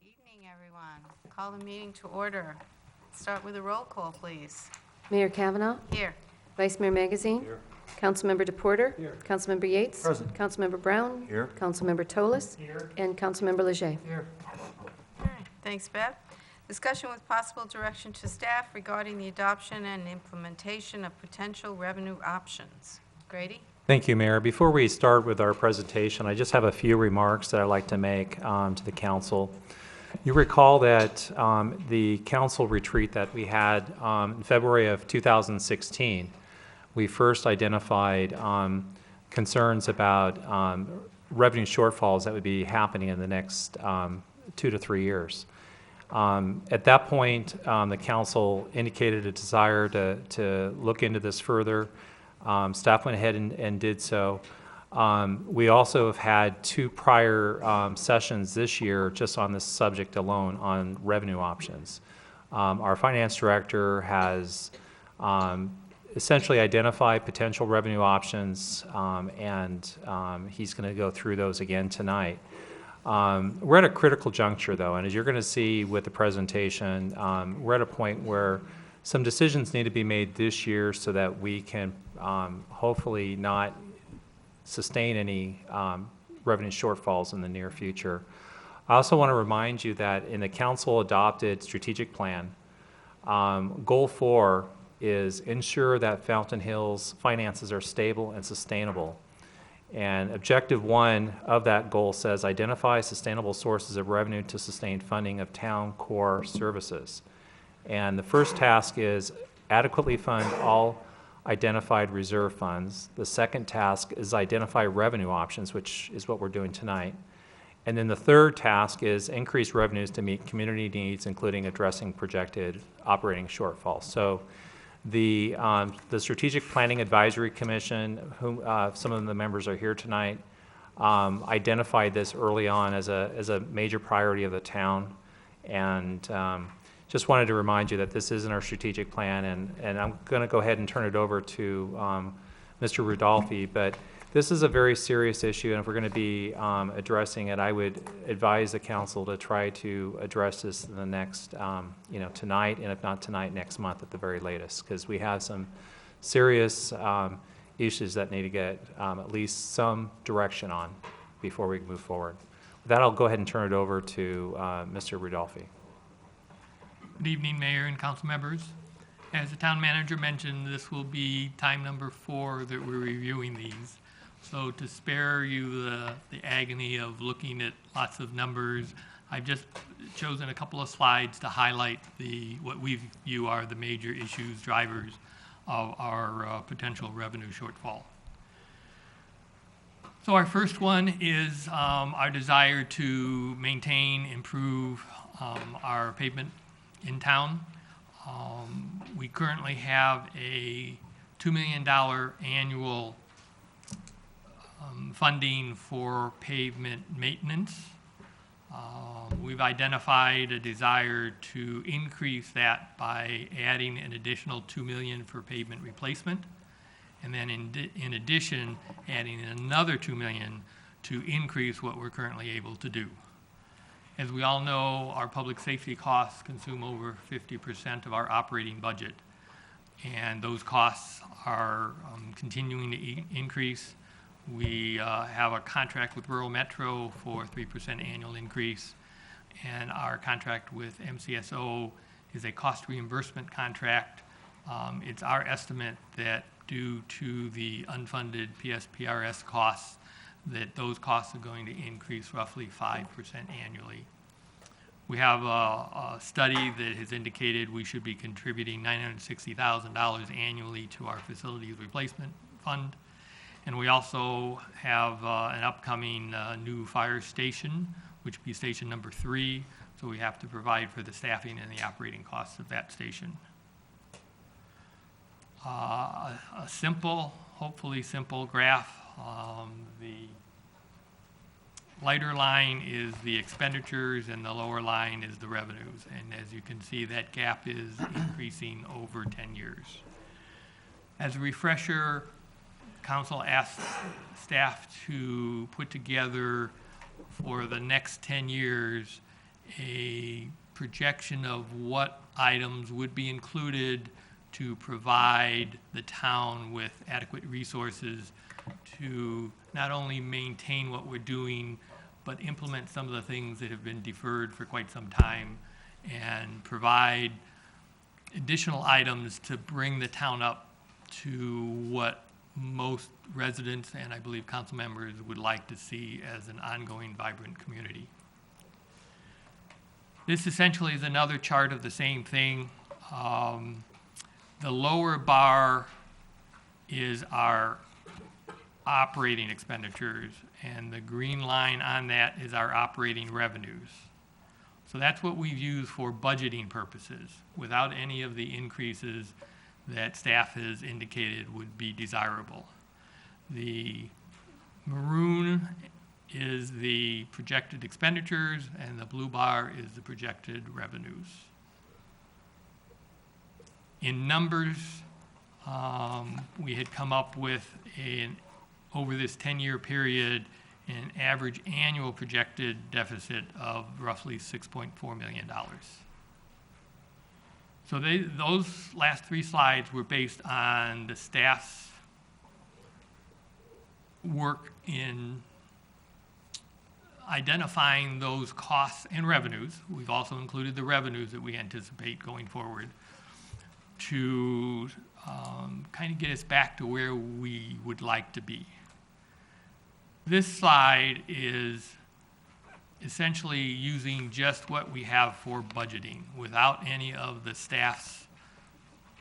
Evening, everyone. Call the meeting to order. Start with a roll call, please. Mayor Kavanaugh. Here. Vice Mayor Magazine. Here. Councilmember DePorter. Here. Councilmember Yates. Present. Councilmember Brown. Here. Councilmember Toles. Here. And Councilmember Leger. Here. All right. Thanks, Bev. Discussion with possible direction to staff regarding the adoption and implementation of potential revenue options. Grady? Thank you, Mayor. Before we start with our presentation, I just have a few remarks that I'd like to make to the council. You recall that the council retreat that we had in February of 2016, we first identified concerns about revenue shortfalls that would be happening in the next 2 to 3 years. At that point, the council indicated a desire to look into this further. Staff went ahead and did so. We also have had 2 prior sessions this year just on this subject alone on revenue options. Our finance director has essentially identified potential revenue options, and he's going to go through those again tonight. We're at a critical juncture, though, and as you're going to see with the presentation, we're at a point where some decisions need to be made this year so that we can hopefully not sustain any revenue shortfalls in the near future. I also want to remind you that in the council adopted strategic plan, goal 4 is ensure that Fountain Hills finances are stable and sustainable. And objective 1 of that goal says identify sustainable sources of revenue to sustain funding of town core services. And the first task is adequately fund all identified reserve funds. The second task is identify revenue options, which is what we're doing tonight. And then the third task is increase revenues to meet community needs, including addressing projected operating shortfalls. So the Strategic Planning Advisory Commission, whom some of the members are here tonight, identified this early on as a major priority of the town. And just wanted to remind you that this is in our strategic plan, and I'm going to go ahead and turn it over to Mr. Rudolphi, but this is a very serious issue, and if we're going to be addressing it, I would advise the council to try to address this in the next, tonight, and if not tonight, next month at the very latest, because we have some serious issues that need to get at least some direction on before we move forward. With that, I'll go ahead and turn it over to Mr. Rudolphi. Good evening, Mayor and council members. As the town manager mentioned, this will be time number 4 that we're reviewing these. So to spare you the agony of looking at lots of numbers, I've just chosen a couple of slides to highlight what we view are the major issues, drivers of our potential revenue shortfall. So our first one is our desire to maintain, improve our pavement in town. We currently have a $2 million annual funding for pavement maintenance. We've identified a desire to increase that by adding an additional $2 million for pavement replacement, and then in addition, adding another $2 million to increase what we're currently able to do. As we all know, our public safety costs consume over 50% of our operating budget, and those costs are continuing to increase. We have a contract with Rural Metro for 3% annual increase, and our contract with MCSO is a cost reimbursement contract. It's our estimate that due to the unfunded PSPRS costs, that those costs are going to increase roughly 5% annually. We have a study that has indicated we should be contributing $960,000 annually to our facilities replacement fund. And we also have an upcoming new fire station, which will be station number 3. So we have to provide for the staffing and the operating costs of that station. A simple, hopefully simple graph. The lighter line is the expenditures and the lower line is the revenues. And as you can see, that gap is increasing over 10 years. As a refresher, council asked staff to put together for the next 10 years a projection of what items would be included to provide the town with adequate resources to not only maintain what we're doing, but implement some of the things that have been deferred for quite some time and provide additional items to bring the town up to what most residents and I believe council members would like to see as an ongoing vibrant community. This essentially is another chart of the same thing. The lower bar is our operating expenditures, and the green line on that is our operating revenues. So that's what we've used for budgeting purposes, without any of the increases that staff has indicated would be desirable. The maroon is the projected expenditures, and the blue bar is the projected revenues. In numbers, we had come up with over this 10-year period, an average annual projected deficit of roughly $6.4 million. So those last three slides were based on the staff's work in identifying those costs and revenues. We've also included the revenues that we anticipate going forward to kind of get us back to where we would like to be. This slide is essentially using just what we have for budgeting without any of the staff's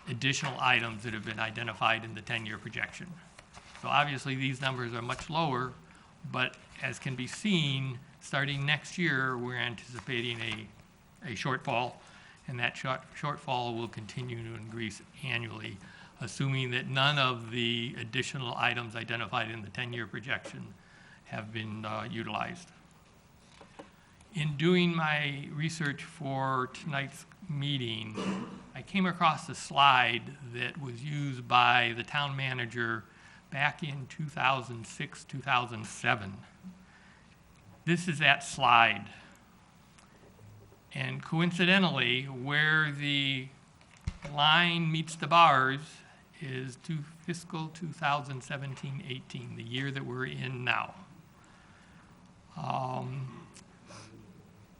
additional items that have been identified in the 10-year projection. So obviously these numbers are much lower, but as can be seen, starting next year, we're anticipating a shortfall, and that shortfall will continue to increase annually, assuming that none of the additional items identified in the 10-year projection have been utilized. In doing my research for tonight's meeting, I came across a slide that was used by the town manager back in 2006, 2007. This is that slide. And coincidentally, where the line meets the bars is to fiscal 2017-18, the year that we're in now.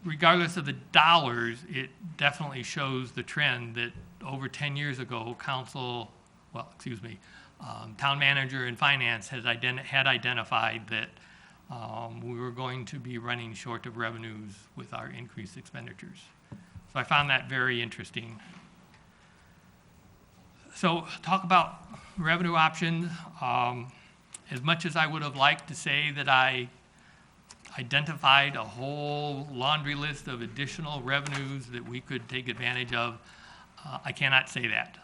Regardless of the dollars, it definitely shows the trend that over 10 years ago, town manager and finance had identified that we were going to be running short of revenues with our increased expenditures. So I found that very interesting. So talk about revenue options. As much as I would have liked to say that I identified a whole laundry list of additional revenues that we could take advantage of, I cannot say that.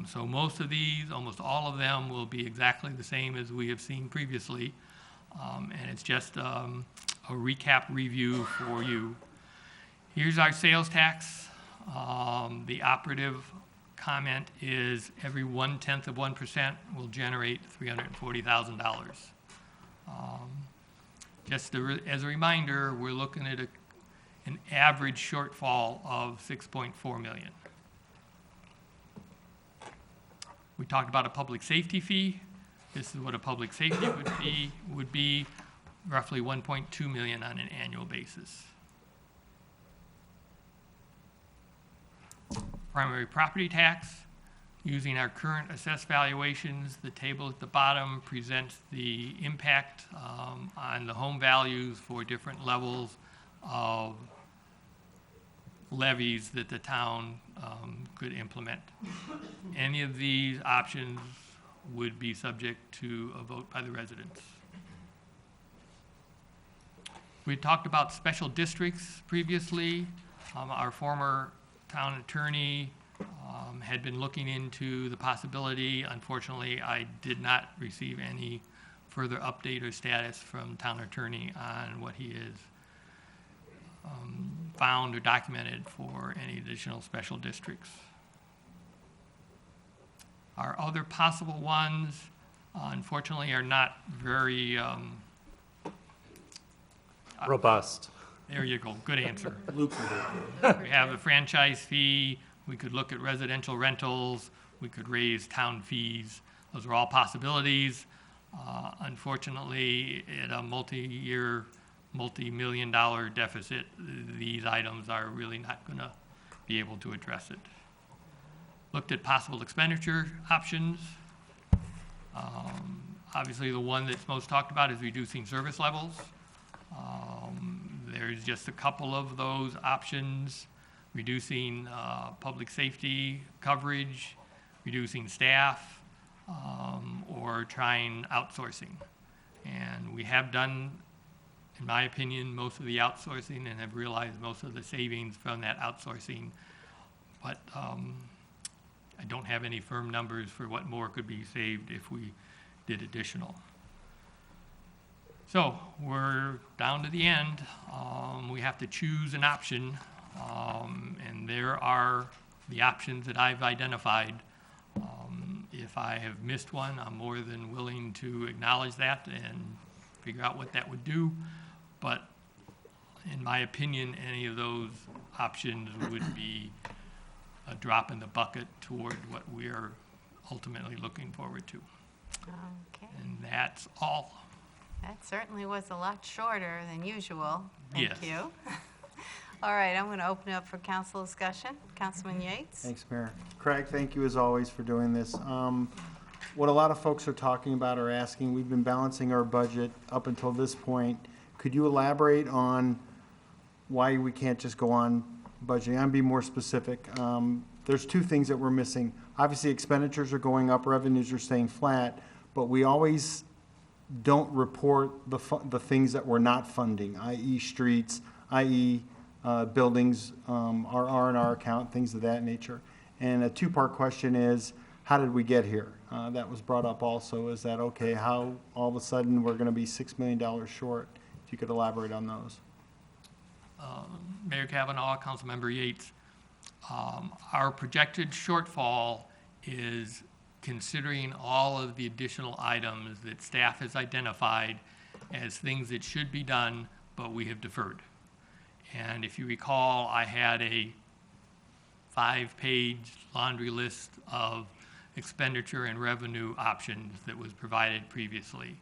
So most of these, almost all of them, will be exactly the same as we have seen previously. And it's just a recap review for you. Here's our sales tax. The operative comment is every 0.1% will generate $340,000. Just as a reminder, we're looking at an average shortfall of $6.4 million. We talked about a public safety fee. This is what a public safety would be roughly $1.2 million on an annual basis. Primary property tax, using our current assessed valuations, the table at the bottom presents the impact on the home values for different levels of levies that the town could implement. Any of these options would be subject to a vote by the residents. We talked about special districts previously. Our former town attorney had been looking into the possibility. Unfortunately, I did not receive any further update or status from town attorney on what he has found or documented for any additional special districts. Our other possible ones, unfortunately, are not very Robust. There you go, good answer. Lucrative. We have the franchise fee, we could look at residential rentals, we could raise town fees. Those are all possibilities. Unfortunately, at a multi-year, multi-million-dollar deficit, these items are really not going to be able to address it. Looked at possible expenditure options. Obviously, the one that's most talked about is reducing service levels. There's just a couple of those options: reducing public safety coverage, reducing staff, or trying outsourcing. And we have done, in my opinion, most of the outsourcing and have realized most of the savings from that outsourcing. But I don't have any firm numbers for what more could be saved if we did additional. So we're down to the end. We have to choose an option, and there are the options that I've identified. If I have missed one, I'm more than willing to acknowledge that and figure out what that would do. But in my opinion, any of those options would be a drop in the bucket toward what we are ultimately looking forward to. Okay, And that's all. that certainly was a lot shorter than usual. Thank Yes. you. All right, I'm going to open it up for council discussion. Councilman Yates? Thanks, Mayor. Craig, thank you as always for doing this. What a lot of folks are talking about or asking, we've been balancing our budget up until this point. Could you elaborate on why we can't just go on budgeting? I'll be more specific. There's two things that we're missing. Obviously, expenditures are going up, revenues are staying flat, but we always don't report the things that we're not funding, i.e. streets, i.e. Buildings, our R&R account, things of that nature. And a two-part question is, how did we get here? That was brought up also. Is that okay? How all of a sudden we're going to be $6 million short? If you could elaborate on those. Mayor Kavanaugh, Councilmember Yates, our projected shortfall is considering all of the additional items that staff has identified as things that should be done, but we have deferred. And if you recall, I had a 5-page laundry list of expenditure and revenue options that was provided previously.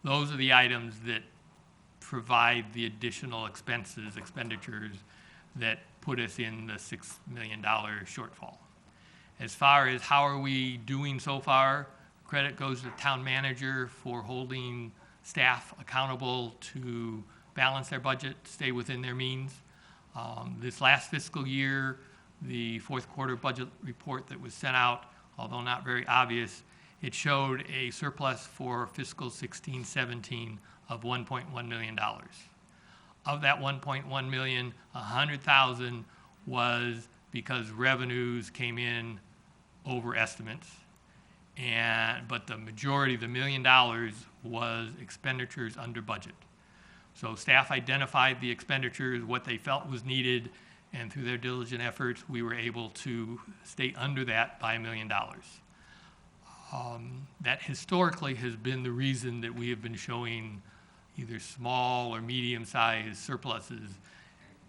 Those are the items that provide the additional expenditures that put us in the $6 million shortfall. As far as how are we doing so far, credit goes to the town manager for holding staff accountable to balance their budget, stay within their means. This last fiscal year, the fourth quarter budget report that was sent out, although not very obvious, it showed a surplus for fiscal 16-17 of $1.1 million. Of that $1.1 million, $100,000 was because revenues came in over estimates. But the majority, the $1 million, was expenditures under budget. So staff identified the expenditures, what they felt was needed, and through their diligent efforts, we were able to stay under that by $1 million. That historically has been the reason that we have been showing either small or medium-sized surpluses.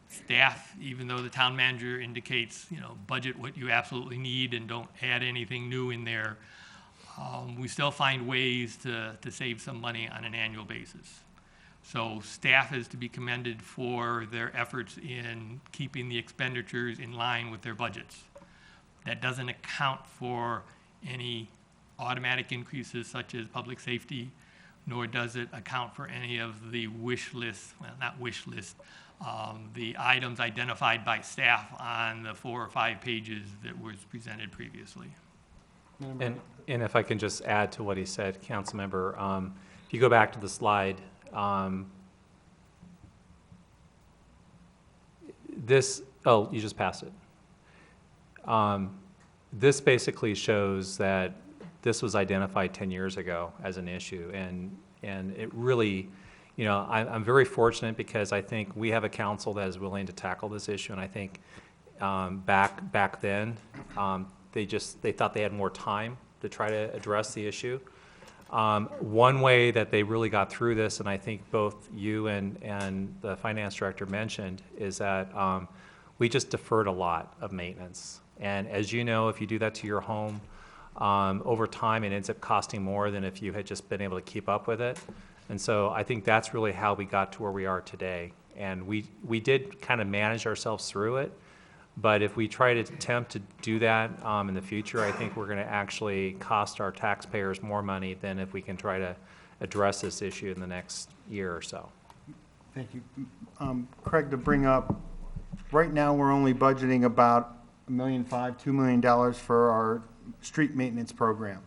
Staff, even though the town manager indicates, budget what you absolutely need and don't add anything new in there, we still find ways to save some money on an annual basis. So staff is to be commended for their efforts in keeping the expenditures in line with their budgets. That doesn't account for any automatic increases such as public safety, nor does it account for any of the wish list, well, not wish list, the items identified by staff on the 4 or 5 pages that was presented previously. And if I can just add to what he said, Councilmember, if you go back to the slide, you just passed it. This basically shows that this was identified 10 years ago as an issue, and it really, I'm very fortunate because I think we have a council that is willing to tackle this issue, and I think back then, they thought they had more time to try to address the issue. One way that they really got through this, and I think both you and the finance director mentioned, is that we just deferred a lot of maintenance. And as you know, if you do that to your home, over time, it ends up costing more than if you had just been able to keep up with it. And so I think that's really how we got to where we are today. And we did kind of manage ourselves through it. But if we try to attempt to do that in the future, I think we're going to actually cost our taxpayers more money than if we can try to address this issue in the next year or so. Thank you. Craig, to bring up, right now, we're only budgeting about $1.5 million, $2 million for our street maintenance program.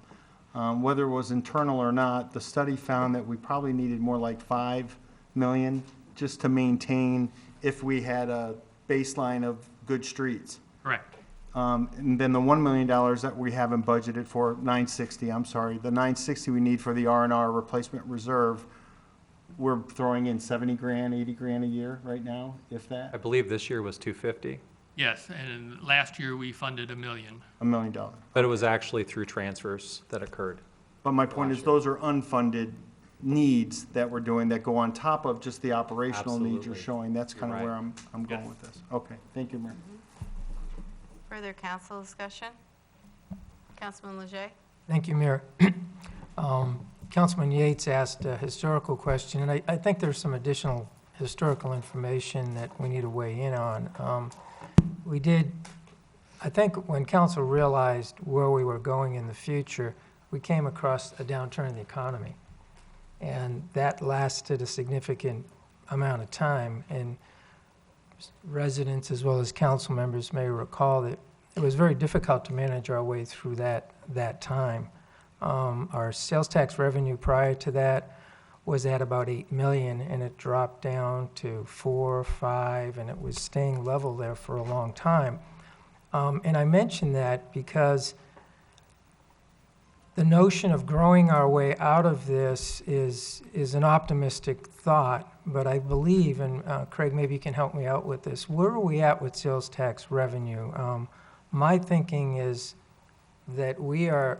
Whether it was internal or not, the study found that we probably needed more like $5 million just to maintain if we had a baseline of good streets. Correct. And then the $1 million that we haven't budgeted for, 960, I'm sorry, the 960 we need for the R&R replacement reserve, we're throwing in 70 grand, 80 grand a year right now, if I that, believe this year was 250, Yes, and last year we funded $1 million. $1 million. but it was actually through transfers that occurred. But my point is, those are unfunded needs that we're doing that go on top of just the operational needs you're Absolutely. showing. That's kind of You're where right. I'm going Yes. with this. Okay, thank you, Mayor. Further council discussion? Councilman Leger? Thank you, Mayor. Councilman Yates asked a historical question, and I think there's some additional historical information that we need to weigh in on. We did, I think when council realized where we were going in the future, we came across a downturn in the economy. And that lasted a significant amount of time, and residents as well as council members may recall that it was very difficult to manage our way through that time. Our sales tax revenue prior to that was at about 8 million, and it dropped down to 4 or 5, and it was staying level there for a long time. And I mention that because the notion of growing our way out of this is an optimistic thought, but I believe, and Craig, maybe you can help me out with this, where are we at with sales tax revenue? My thinking is that we are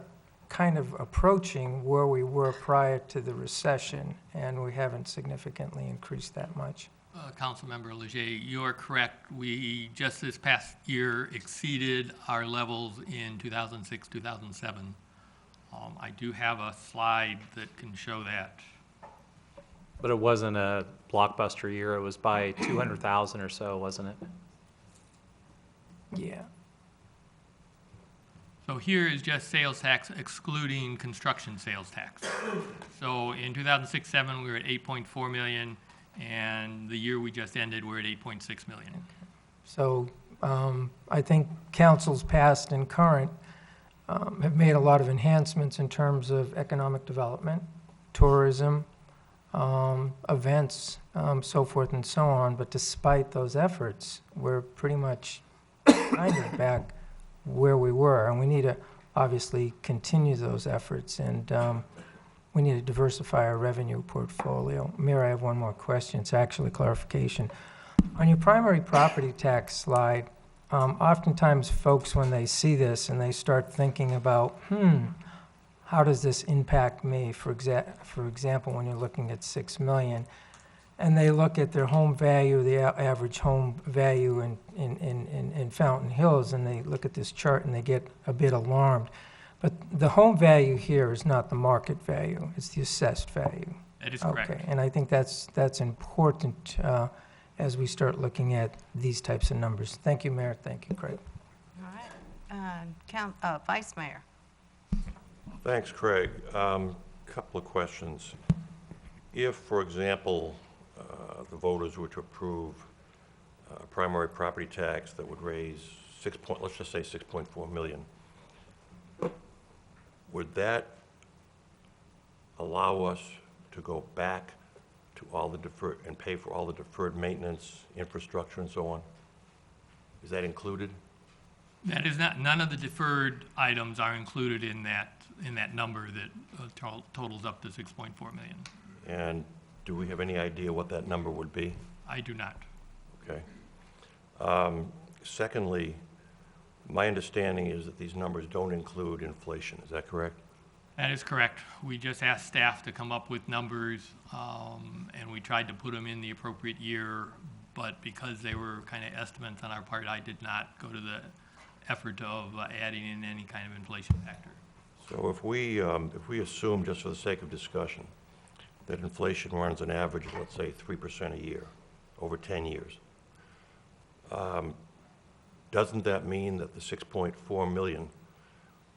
kind of approaching where we were prior to the recession, and we haven't significantly increased that much. Councilmember Leger, you're correct. We, just this past year, exceeded our levels in 2006, 2007. I do have a slide that can show that. But it wasn't a blockbuster year. It was by 200,000 or so, wasn't it? Yeah. So here is just sales tax excluding construction sales tax. So in 2006-07, we were at 8.4 million, and the year we just ended, we're at 8.6 million. So I think councils past and current have made a lot of enhancements in terms of economic development, tourism, events, so forth and so on. But despite those efforts, we're pretty much kind of back where we were. And we need to obviously continue those efforts, and we need to diversify our revenue portfolio. Mayor, I have one more question. It's actually clarification. On your primary property tax slide, oftentimes folks, when they see this and they start thinking about, how does this impact me? For example, when you're looking at 6 million, and they look at their home value, the average home value in Fountain Hills, and they look at this chart and they get a bit alarmed. But the home value here is not the market value, it's the assessed value. That is correct. Okay, and I think that's important as we start looking at these types of numbers. Thank you, Mayor. Thank you, Craig. All right. Vice Mayor? Thanks, Craig. Couple of questions. If, for example, the voters were to approve a primary property tax that would raise let's just say 6.4 million, would that allow us to go back to all the deferred and pay for all the deferred maintenance, infrastructure, and so on? Is that included? That is not, none of the deferred items are included in that number that totals up to 6.4 million. And do we have any idea what that number would be? I do not. Okay. Secondly, my understanding is that these numbers don't include inflation. Is that correct? That is correct. We just asked staff to come up with numbers, and we tried to put them in the appropriate year, but because they were kind of estimates on our part, I did not go to the effort of adding in any kind of inflation factor. So if we assume, just for the sake of discussion, that inflation runs an average of, let's say, 3% a year over 10 years, doesn't that mean that the 6.4 million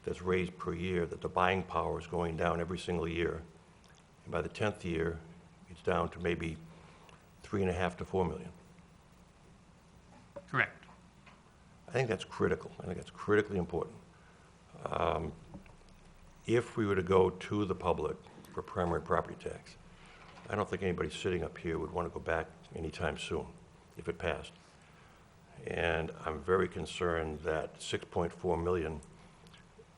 that's raised per year, that the buying power is going down every single year? And by the 10th year, it's down to maybe 3.5 to 4 million. Correct. I think that's critical. I think that's critically important. If we were to go to the public for primary property tax, I don't think anybody sitting up here would want to go back anytime soon if it passed. And I'm very concerned that 6.4 million,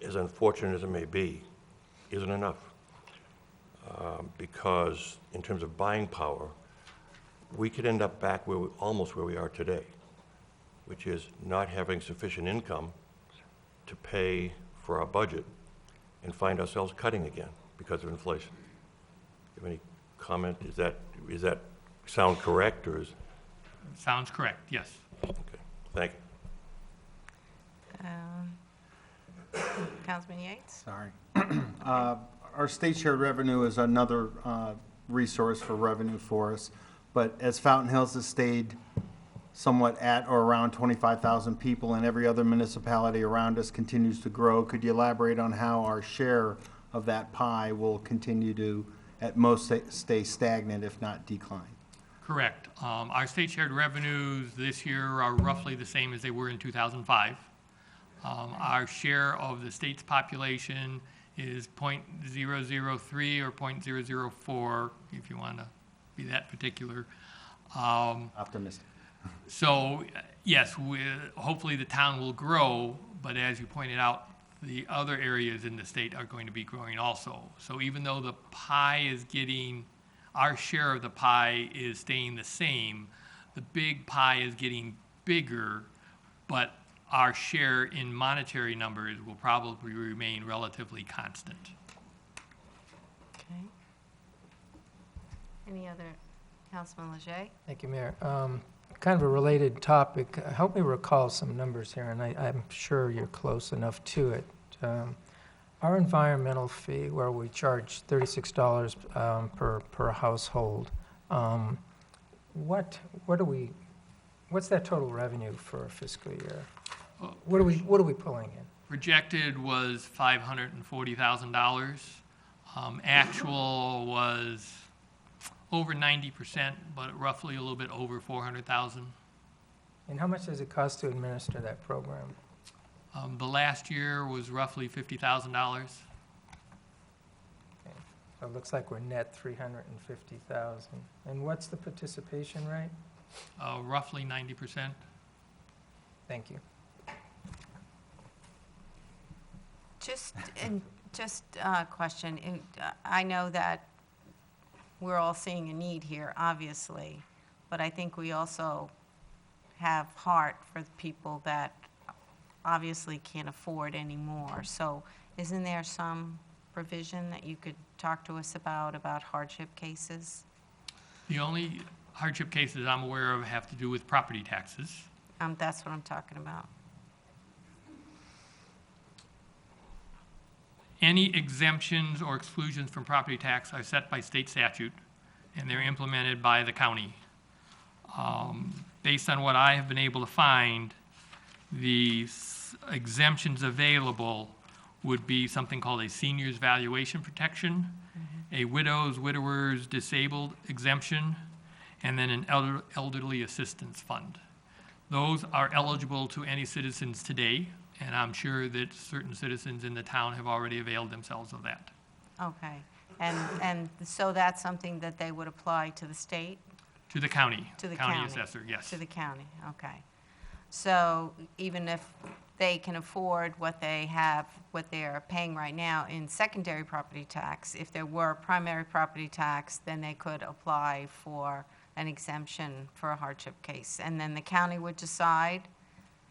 as unfortunate as it may be, isn't enough. Because in terms of buying power, we could end up back almost where we are today, which is not having sufficient income to pay for our budget and find ourselves cutting again because of inflation. Do you have any comment? Is that sound correct, or is? Sounds correct, yes. Okay, thank you. Councilman Yates? Sorry. Our state share revenue is another resource for revenue for us, but as Fountain Hills has stayed somewhat at or around 25,000 people, and every other municipality around us continues to grow, could you elaborate on how our share of that pie will continue to, at most, stay stagnant, if not decline? Correct. Our state shared revenues this year are roughly the same as they were in 2005. Our share of the state's population is 0.003 or 0.004, if you want to be that particular. Optimistic. So, yes, hopefully the town will grow, but as you pointed out, the other areas in the state are going to be growing also. So even though the pie is our share of the pie is staying the same, the big pie is getting bigger, but our share in monetary numbers will probably remain relatively constant. Okay. Any other, Councilman Leger? Thank you, Mayor. Kind of a related topic. Help me recall some numbers here, and I'm sure you're close enough to it. Our environmental fee, where we charge $36 per household, what's that total revenue for a fiscal year? What are we pulling in? Projected was $540,000. Actual was over 90%, but roughly a little bit over 400,000. And how much does it cost to administer that program? The last year was roughly $50,000. Okay. So it looks like we're net 350,000. And what's the participation rate? Roughly 90%. Thank you. Just a question. I know that we're all seeing a need here, obviously, but I think we also have heart for the people that obviously can't afford anymore. So isn't there some provision that you could talk to us about hardship cases? The only hardship cases I'm aware of have to do with property taxes. That's what I'm talking about. Any exemptions or exclusions from property tax are set by state statute, and they're implemented by the county. Based on what I have been able to find, the exemptions available would be something called a senior's valuation protection, a widower's disabled exemption, and then an elderly assistance fund. Those are eligible to any citizens today, and I'm sure that certain citizens in the town have already availed themselves of that. Okay. And so that's something that they would apply to the state? To the county. To the County county. assessor, yes. To the county, okay. So even if they can afford what they're paying right now in secondary property tax, if there were primary property tax, then they could apply for an exemption for a hardship case. And then the county would decide?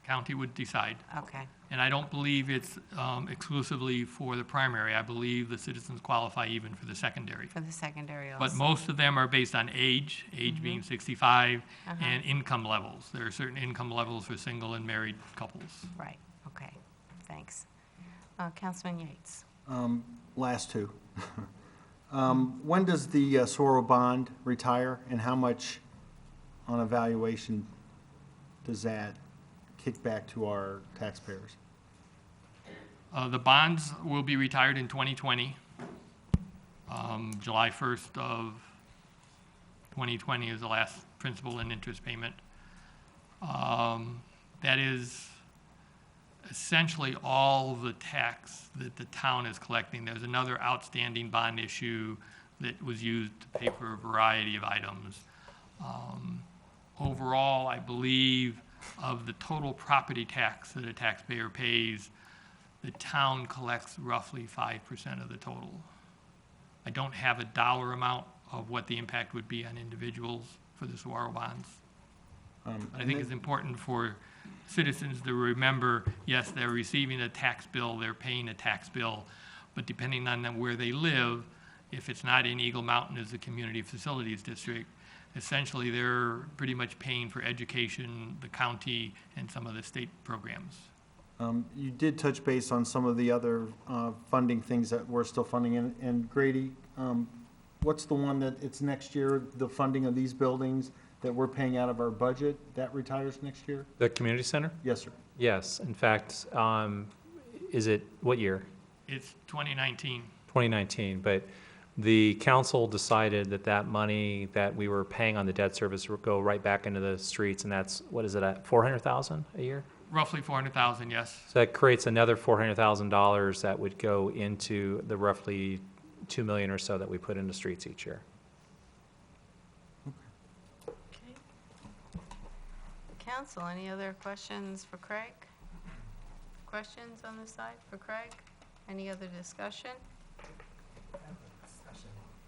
County would decide. Okay, And I don't believe it's exclusively for the primary. I believe the citizens qualify even for the secondary. For the secondary But also. most of them are based on age being 65, and income levels. There are certain income levels for single and married couples. Right, okay, thanks. Councilman Yates. Last two. When does the Soro bond retire, and how much on evaluation does that kick back to our taxpayers? The bonds will be retired in 2020. July 1st of 2020 is the last principal and interest payment. That is essentially all the tax that the town is collecting. There's another outstanding bond issue that was used to pay for a variety of items. Overall, I believe of the total property tax that a taxpayer pays, the town collects roughly 5% of the total. I don't have a dollar amount of what the impact would be on individuals for the Saguaro bonds. But I think it's important for citizens to remember, yes, they're receiving a tax bill, they're paying a tax bill, but depending on where they live, if it's not in Eagle Mountain as a community facilities district, essentially they're pretty much paying for education, the county, and some of the state programs. You did touch base on some of the other funding things that we're still funding, and Grady, what's the one that it's next year, the funding of these buildings that we're paying out of our budget, that retires next year? The community center? Yes, sir. Yes, in fact, is it, what year? It's 2019. 2019, but the council decided that that money that we were paying on the debt service would go right back into the streets, and that's, what is it at, 400,000 a year? Roughly 400,000, yes. So that creates another $400,000 that would go into the roughly 2 million or so that we put into streets each year. Okay. Council, any other questions for Craig? Questions on this side for Craig? Any other discussion?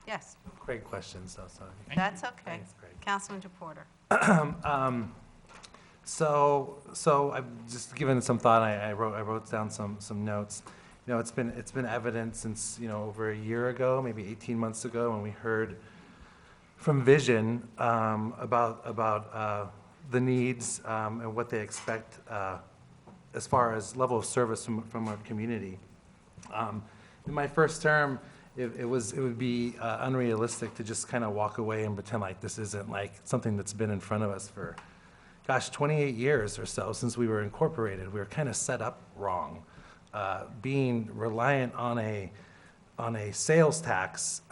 Yes, Great questions, though, sorry. that's okay. Thanks, Craig. Councilman DePorter. So I've just given some thought. I wrote down some notes. You know, it's been evident since, you know, over a year ago, maybe 18 months ago, when we heard from Vision about the needs and what they expect as far as level of service from our community. In my first term, it would be unrealistic to just kind of walk away and pretend like this isn't like something that's been in front of us for, gosh, 28 years or so since we were incorporated. We were kind of set up wrong. Being reliant on a sales tax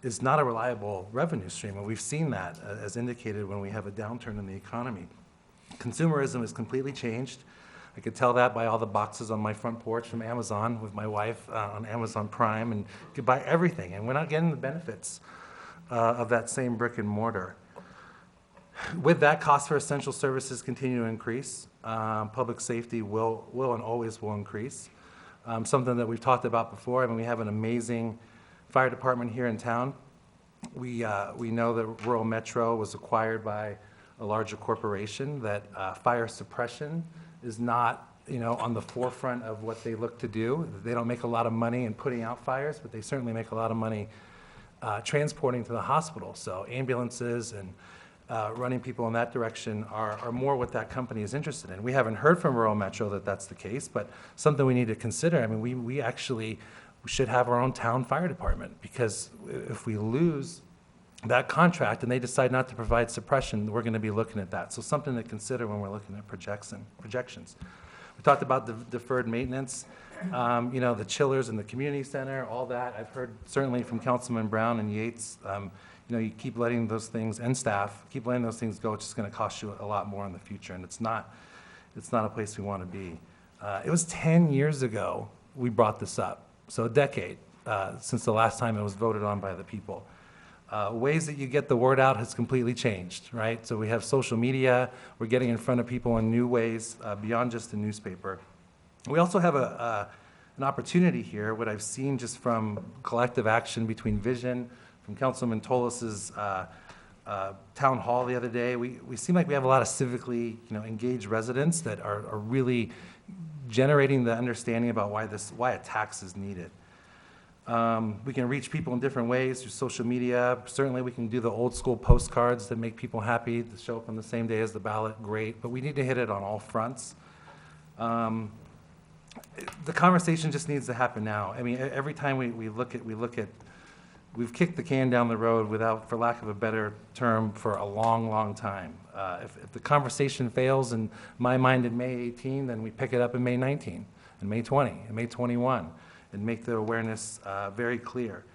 is not a reliable revenue stream, and we've seen that as indicated when we have a downturn in the economy. Consumerism has completely changed. I could tell that by all the boxes on my front porch from Amazon with my wife on Amazon Prime, and could buy everything, and we're not getting the benefits of that same brick and mortar. With that, costs for essential services continue to increase. Public safety will and always will increase. Something that we've talked about before. I mean, we have an amazing fire department here in town. We know that Rural Metro was acquired by a larger corporation, that fire suppression is not, you know, on the forefront of what they look to do. They don't make a lot of money in putting out fires, but they certainly make a lot of money transporting to the hospital. So ambulances and running people in that direction are more what that company is interested in. We haven't heard from Rural Metro that that's the case, but something we need to consider. I mean, we actually should have our own town fire department, because if we lose that contract and they decide not to provide suppression, we're going to be looking at that. So something to consider when we're looking at projections. We talked about the deferred maintenance, you know, the chillers in the community center, all that. I've heard certainly from Councilman Brown and Yates, you know, you keep letting those things, and staff, keep letting those things go, it's just going to cost you a lot more in the future, and it's not a place we want to be. It was 10 years ago we brought this up, so a decade since the last time it was voted on by the people. Ways that you get the word out has completely changed, right? So we have social media, we're getting in front of people in new ways beyond just the newspaper. We also have an opportunity here, what I've seen just from collective action between Vision, from Councilman Tolis's town hall the other day. We seem like we have a lot of civically, you know, engaged residents that are really generating the understanding about why a tax is needed. We can reach people in different ways through social media. Certainly, we can do the old school postcards that make people happy to show up on the same day as the ballot. Great, but we need to hit it on all fronts. The conversation just needs to happen now. I mean, every time we look at, we've kicked the can down the road without, for lack of a better term, for a long, long time. If the conversation fails in my mind in May 18, then we pick it up in May 19, and May 20, and May 21, and make the awareness very clear.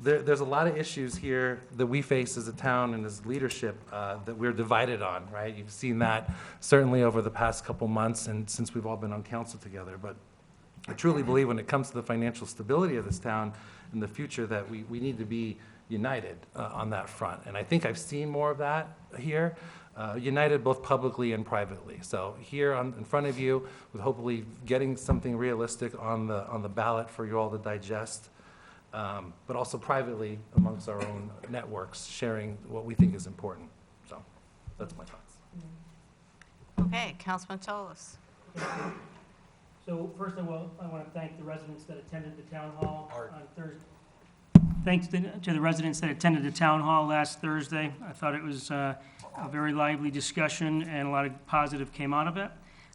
There's a lot of issues here that we face as a town and as leadership that we're divided on, right? You've seen that certainly over the past couple months and since we've all been on council together. But I truly believe when it comes to the financial stability of this town in the future that we need to be united on that front. And I think I've seen more of that here, united both publicly and privately. So here in front of you, with hopefully getting something realistic on the ballot for you all to digest, but also privately amongst our own networks, sharing what we think is important. So that's my thoughts. Okay, Councilman Tolis. So first I want to thank the residents that attended the town hall on Thursday. Thanks to the residents that attended the town hall last Thursday. I thought it was a very lively discussion and a lot of positive came out of it.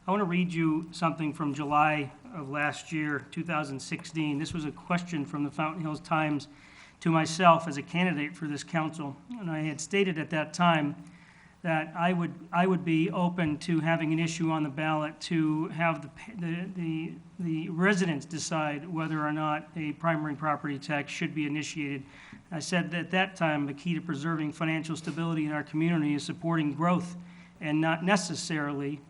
I want to read you something from July of last year, 2016. This was a question from the Fountain Hills Times to myself as a candidate for this council. And I had stated at that time that I would be open to having an issue on the ballot to have the residents decide whether or not a primary property tax should be initiated. I said that at that time, the key to preserving financial stability in our community is supporting growth and not necessarily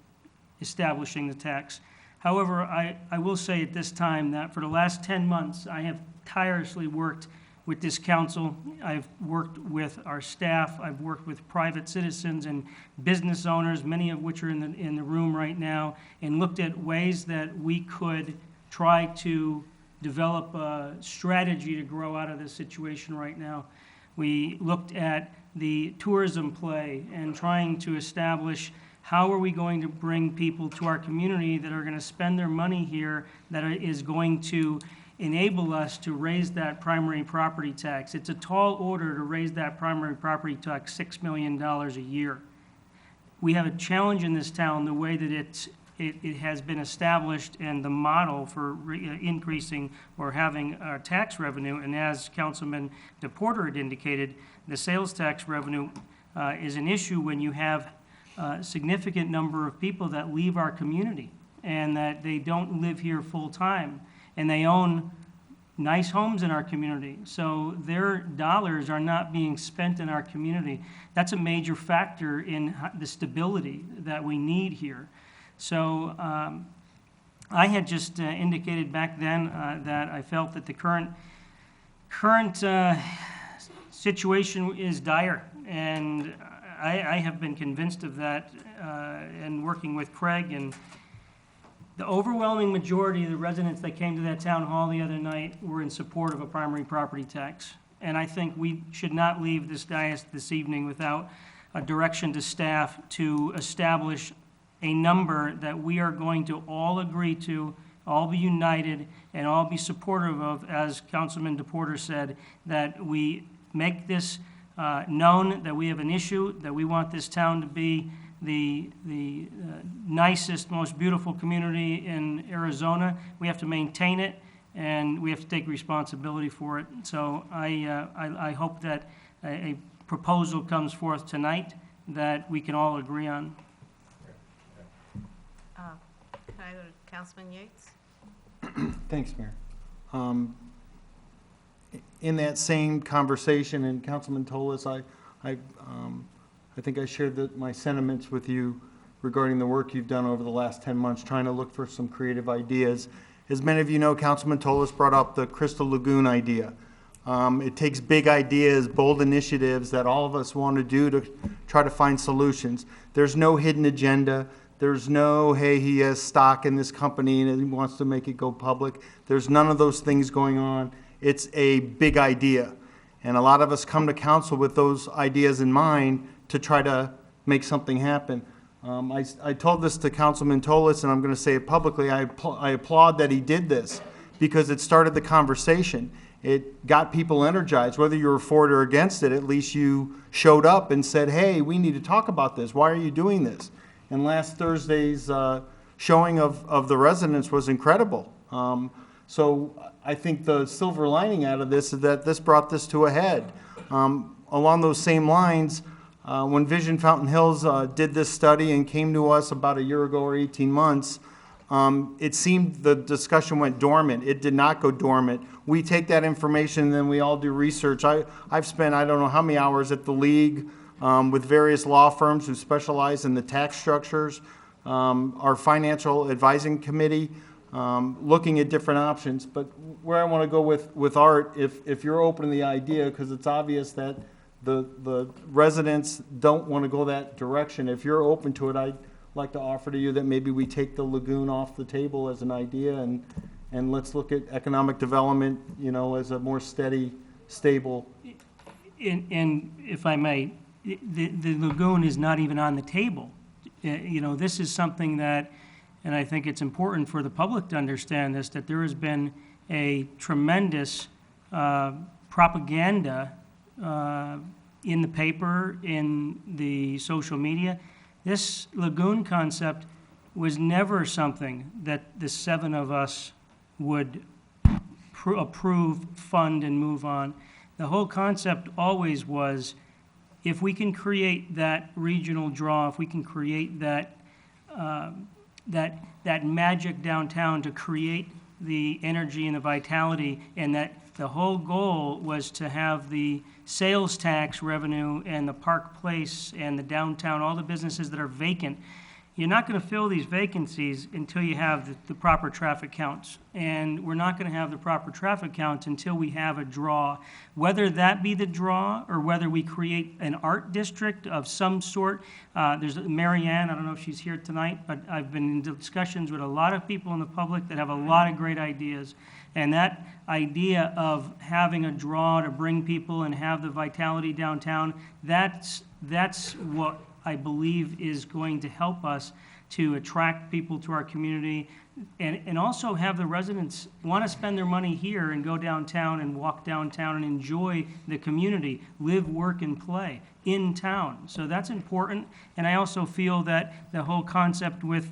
establishing the tax. However, I will say at this time that for the last 10 months, I have tirelessly worked with this council. I've worked with our staff. I've worked with private citizens and business owners, many of which are in the room right now, and looked at ways that we could try to develop a strategy to grow out of this situation right now. We looked at the tourism play and trying to establish how are we going to bring people to our community that are going to spend their money here that is going to enable us to raise that primary property tax. It's a tall order to raise that primary property tax $6 million a year. We have a challenge in this town, the way that it has been established and the model for increasing or having our tax revenue. And as Councilman DePorter had indicated, the sales tax revenue is an issue when you have a significant number of people that leave our community and that they don't live here full time. And they own nice homes in our community. So their dollars are not being spent in our community. That's a major factor in the stability that we need here. So I had just indicated back then that I felt that the current situation is dire. And I have been convinced of that and working with Craig, and the overwhelming majority of the residents that came to that town hall the other night were in support of a primary property tax. And I think we should not leave this dais this evening without a direction to staff to establish a number that we are going to all agree to, all be united, and all be supportive of, as Councilman DePorter said, that we make this known that we have an issue, that we want this town to be the nicest, most beautiful community in Arizona. We have to maintain it, and we have to take responsibility for it. So I hope that a proposal comes forth tonight that we can all agree on. Can I go to Councilman Yates? Thanks, Mayor. In that same conversation, and Councilman Tolis, I think I shared my sentiments with you regarding the work you've done over the last 10 months, trying to look for some creative ideas. As many of you know, Councilman Tolis brought up the Crystal Lagoon idea. It takes big ideas, bold initiatives that all of us want to do to try to find solutions. There's no hidden agenda. There's no, hey, he has stock in this company and he wants to make it go public. There's none of those things going on. It's a big idea. And a lot of us come to council with those ideas in mind to try to make something happen. I told this to Councilman Tolis, and I'm going to say it publicly. I applaud that he did this because it started the conversation. It got people energized. Whether you were for it or against it, at least you showed up and said, hey, we need to talk about this. Why are you doing this? And last Thursday's showing of the residents was incredible. So I think the silver lining out of this is that this brought this to a head. Along those same lines, when Vision Fountain Hills did this study and came to us about a year ago or 18 months, it seemed the discussion went dormant. It did not go dormant. We take that information and then we all do research. I've spent I don't know how many hours at the league with various law firms who specialize in the tax structures, our financial advising committee, looking at different options. But where I want to go with Art, if you're open to the idea, because it's obvious that the residents don't want to go that direction. If you're open to it, I'd like to offer to you that maybe we take the lagoon off the table as an idea and let's look at economic development, as a more steady, stable. And if I may, the lagoon is not even on the table. This is something that, and I think it's important for the public to understand this, that there has been a tremendous propaganda in the paper, in the social media. This lagoon concept was never something that the seven of us would approve, fund, and move on. The whole concept always was, if we can create that regional draw, if we can create that magic downtown to create the energy and the vitality, and that the whole goal was to have the sales tax revenue and the Park Place and the downtown, all the businesses that are vacant. You're not going to fill these vacancies until you have the proper traffic counts. And we're not going to have the proper traffic counts until we have a draw. Whether that be the draw or whether we create an art district of some sort. There's Marianne, I don't know if she's here tonight, but I've been in discussions with a lot of people in the public that have a lot of great ideas. And that idea of having a draw to bring people and have the vitality downtown, that's what I believe is going to help us to attract people to our community and also have the residents want to spend their money here and go downtown and walk downtown and enjoy the community, live, work, and play in town. So that's important. And I also feel that the whole concept with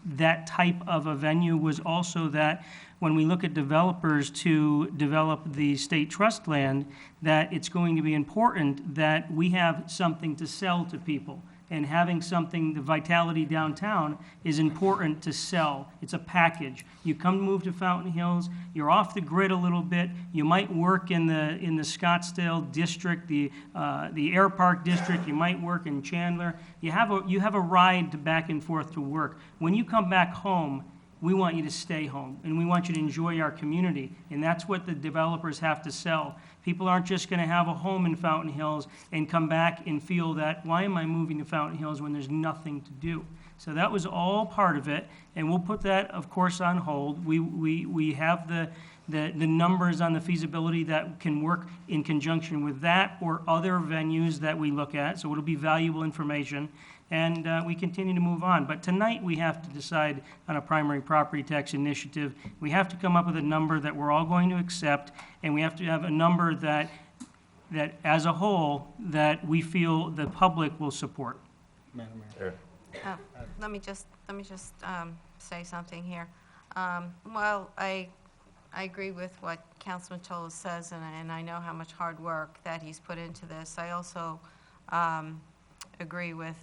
that type of a venue was also that when we look at developers to develop the state trust land, that it's going to be important that we have something to sell to people. And having something, the vitality downtown, is important to sell. It's a package. You come to move to Fountain Hills, you're off the grid a little bit. You might work in the Scottsdale district, the Air Park district. You might work in Chandler. You have a ride back and forth to work. When you come back home, we want you to stay home, and we want you to enjoy our community, and that's what the developers have to sell. People aren't just going to have a home in Fountain Hills and come back and feel that, why am I moving to Fountain Hills when there's nothing to do? So that was all part of it, and we'll put that, of course, on hold. We have the numbers on the feasibility that can work in conjunction with that or other venues that we look at, so it'll be valuable information. And we continue to move on. But tonight, we have to decide on a primary property tax initiative. We have to come up with a number that we're all going to accept, and we have to have a number that as a whole, that we feel the public will support. Madam Mayor. Oh, let me just say something here. Well, I agree with what Councilman Toles says, and I know how much hard work that he's put into this. I also agree with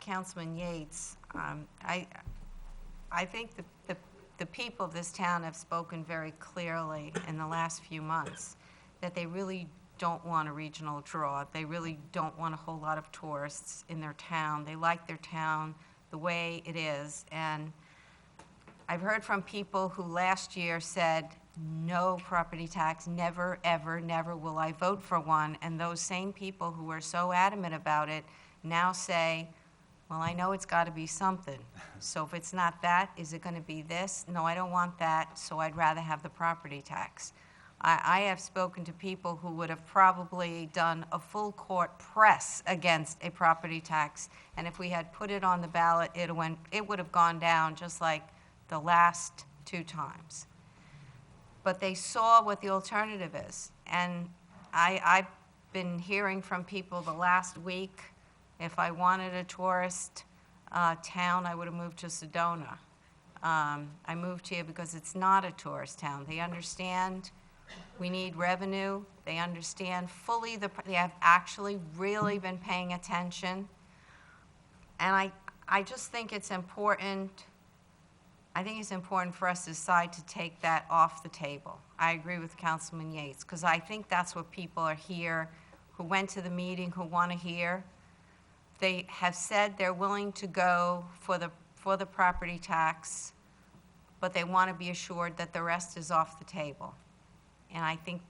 Councilman Yates. I think the people of this town have spoken very clearly in the last few months that they really don't want a regional draw. They really don't want a whole lot of tourists in their town. They like their town the way it is. And I've heard from people who last year said, no property tax, never, ever, never will I vote for one. And those same people who were so adamant about it now say, well, I know it's got to be something. So if it's not that, is it going to be this? No, I don't want that, so I'd rather have the property tax. I have spoken to people who would have probably done a full court press against a property tax, and if we had put it on the ballot, it would have gone down just like the last 2 times. But they saw what the alternative is, and I've been hearing from people the last week, if I wanted a tourist town, I would have moved to Sedona. I moved here because it's not a tourist town. They understand we need revenue. They understand fully, they have actually really been paying attention. And I just think it's important, I think it's important for us to decide to take that off the table. I agree with Councilman Yates, because I think that's what people are here, who went to the meeting, who want to hear. They have said they're willing to go for the property tax, but they want to be assured that the rest is off the table. And I think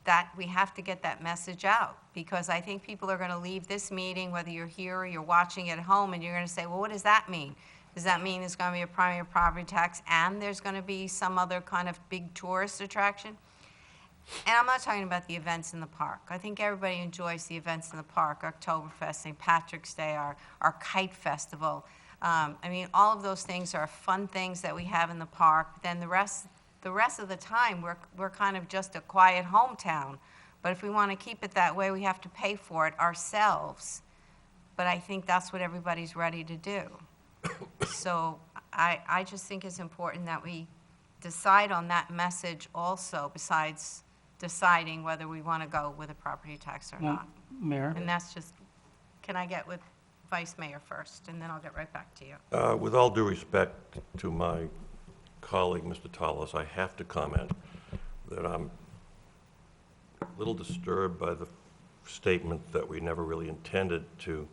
that we have to get that message out, because I think people are going to leave this meeting, whether you're here or you're watching at home, and you're going to say, well, what does that mean? Does that mean there's going to be a primary property tax and there's going to be some other kind of big tourist attraction? And I'm not talking about the events in the park. I think everybody enjoys the events in the park, Oktoberfest, St. Patrick's Day, our kite festival. I mean, all of those things are fun things that we have in the park. Then the rest of the time, we're kind of just a quiet hometown. But if we want to keep it that way, we have to pay for it ourselves. But I think that's what everybody's ready to do. So I just think it's important that we decide on that message also, besides deciding whether we want to go with a property tax or Well, not. Mayor? And that's just, can I get with Vice Mayor first, and then I'll get right back to you. With all due respect to my colleague, Mr. Tallis, I have to comment that I'm a little disturbed by the statement that we never really intended to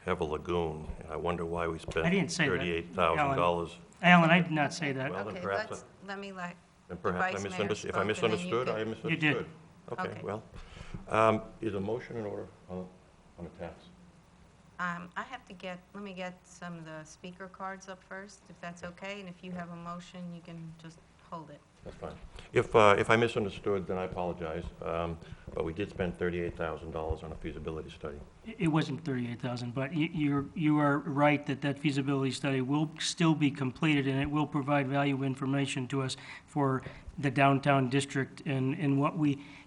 have a lagoon. And I wonder why we spent I didn't say that, $38,000. Alan, I did not say that. Well, then Okay, perhaps, let me let then the perhaps Vice I Mayor misunderstood. If I spoke, and then you misunderstood, could- I misunderstood. You did. Okay, Okay. well, is a motion in order on the tax? I have to let me get some of the speaker cards up first, if that's okay, and if you have a motion, you can just hold it. That's fine. If I misunderstood, then I apologize. But we did spend $38,000 on a feasibility study. It wasn't 38,000, but you are right that that feasibility study will still be completed, and it will provide valuable information to us for the downtown district and what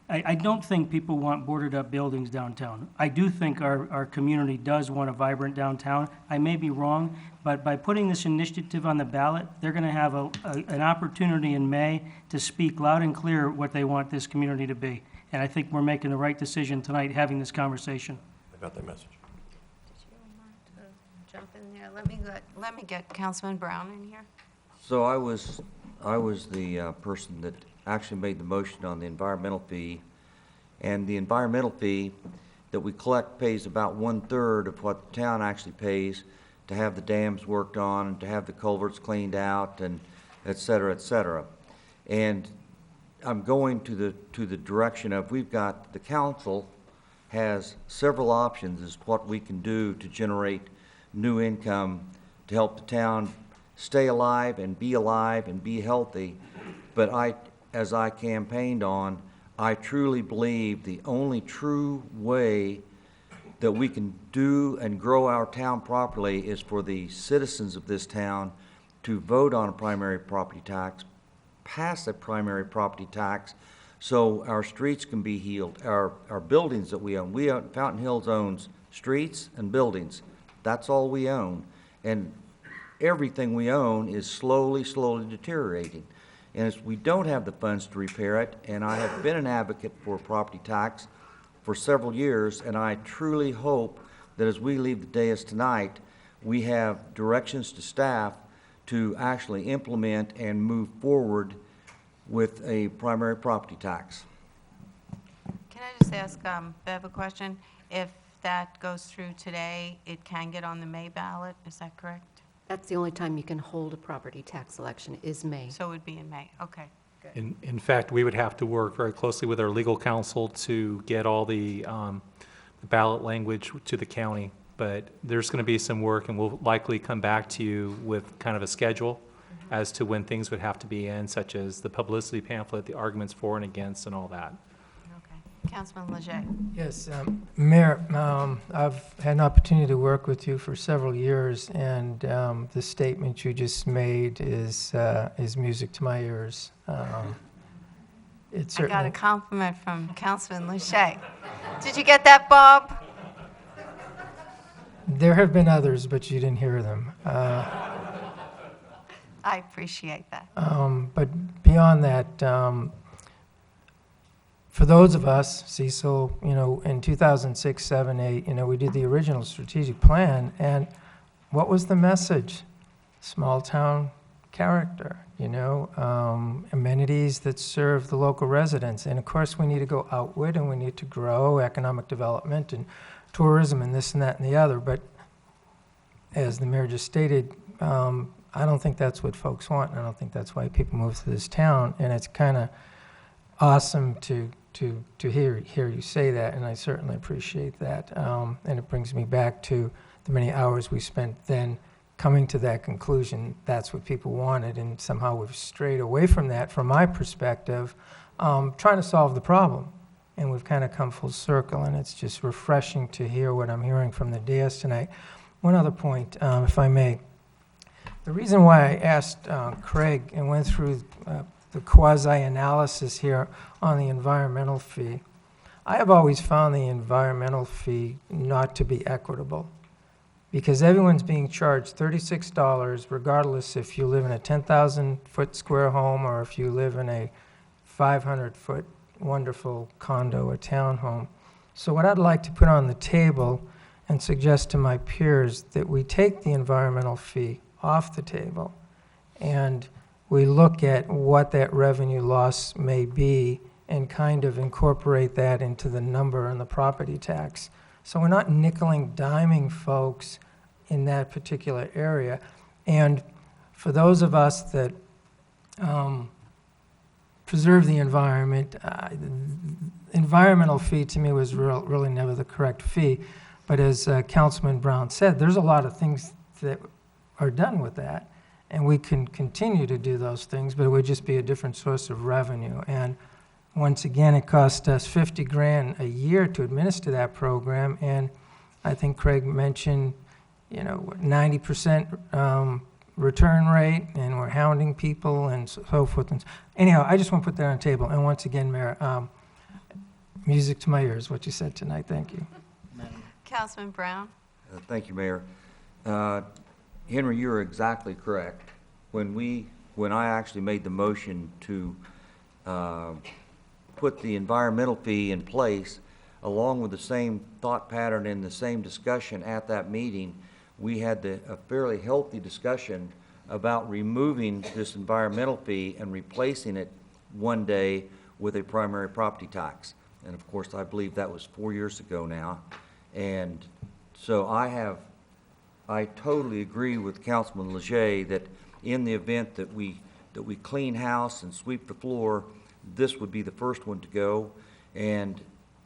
I don't think people want boarded-up buildings downtown. I do think our community does want a vibrant downtown. I may be wrong, but by putting this initiative on the ballot, they're going to have an opportunity in May to speak loud and clear what they want this community to be. And I think we're making the right decision tonight, having this conversation. I got that message. Did you want to jump in there? Let me get Councilman Brown in here. So I was the person that actually made the motion on the environmental fee, and the environmental fee that we collect pays about 1/3 of what the town actually pays to have the dams worked on and to have the culverts cleaned out and et cetera, et cetera. And I'm going to the direction of, the council has several options as to what we can do to generate new income to help the town stay alive and be healthy. But as I campaigned on, I truly believe the only true way that we can do and grow our town properly is for the citizens of this town to vote on a primary property tax, pass a primary property tax, so our streets can be healed, our buildings that we own. Fountain Hills owns streets and buildings. That's all we own. And everything we own is slowly deteriorating. And we don't have the funds to repair it, and I have been an advocate for a property tax for several years, and I truly hope that as we leave the dais tonight, we have directions to staff to actually implement and move forward with a primary property tax. Can I just ask Bev a question? If that goes through today, it can get on the May ballot, is that correct? That's the only time you can hold a property tax election, is May. So it would be in May, okay. In fact, we would have to work very closely with our legal counsel to get all the ballot language to the county. But there's going to be some work, and we'll likely come back to you with kind of a schedule as to when things would have to be in, such as the publicity pamphlet, the arguments for and against, and all that. Okay. Councilman Leger. Yes, Mayor, I've had an opportunity to work with you for several years, and the statement you just made is music to my ears. It I got a certainly, compliment from Councilman Leger. Did you get that, Bob? there have been others, but you didn't hear them. I appreciate that. But beyond that, for those of us, Cecil, in 2006, 7, 8, we did the original strategic plan, and what was the message? Small town character, amenities that serve the local residents. And of course, we need to go outward, and we need to grow economic development and tourism and this and that and the other. But as the mayor just stated, I don't think that's what folks want, and I don't think that's why people move to this town. And it's kind of awesome to hear you say that, and I certainly appreciate that. And it brings me back to the many hours we spent then coming to that conclusion. That's what people wanted, and somehow we've strayed away from that, from my perspective, trying to solve the problem. And we've kind of come full circle, and it's just refreshing to hear what I'm hearing from the dais tonight. One other point, if I may. The reason why I asked Craig and went through the quasi-analysis here on the environmental fee, I have always found the environmental fee not to be equitable, because everyone's being charged $36 regardless if you live in a 10,000-foot square home or if you live in a 500-foot wonderful condo or townhome. So what I'd like to put on the table and suggest to my peers that we take the environmental fee off the table and we look at what that revenue loss may be and kind of incorporate that into the number on the property tax. So we're not nickel and diming folks in that particular area. And for those of us that preserve the environment, environmental fee to me was really never the correct fee. But as Councilman Brown said, there's a lot of things that are done with that. And we can continue to do those things, but it would just be a different source of revenue. And once again, it cost us $50,000 a year to administer that program. And I think Craig mentioned, 90% return rate, and we're hounding people and so forth. And anyhow, I just want to put that on the table. And once again, Mayor, music to my ears, what you said tonight. Thank you. Councilman Brown? Thank you, Mayor. Henry, you're exactly correct. When I actually made the motion to put the environmental fee in place, along with the same thought pattern and the same discussion at that meeting, we had a fairly healthy discussion about removing this environmental fee and replacing it one day with a primary property tax. And of course, I believe that was 4 years ago now. And so I totally agree with Councilman Leger that in the event that we clean house and sweep the floor, this would be the first one to go. And,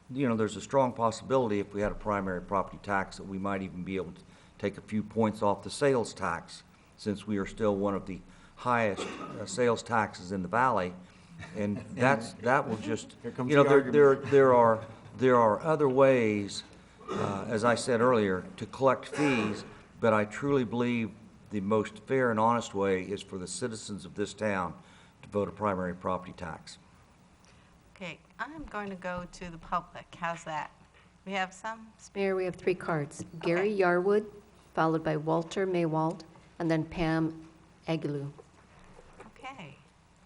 there's a strong possibility if we had a primary property tax that we might even be able to take a few points off the sales tax, since we are still one of the highest sales taxes in the valley. And that will just, Here comes the argument. there are other ways, as I said earlier, to collect fees, but I truly believe the most fair and honest way is for the citizens of this town to vote a primary property tax. Okay, I'm going to go to the public. How's that? We have some? Mayor, we have 3 cards. Gary Yarwood, followed by Walter Maywald, and then Pam Aguilou. Okay,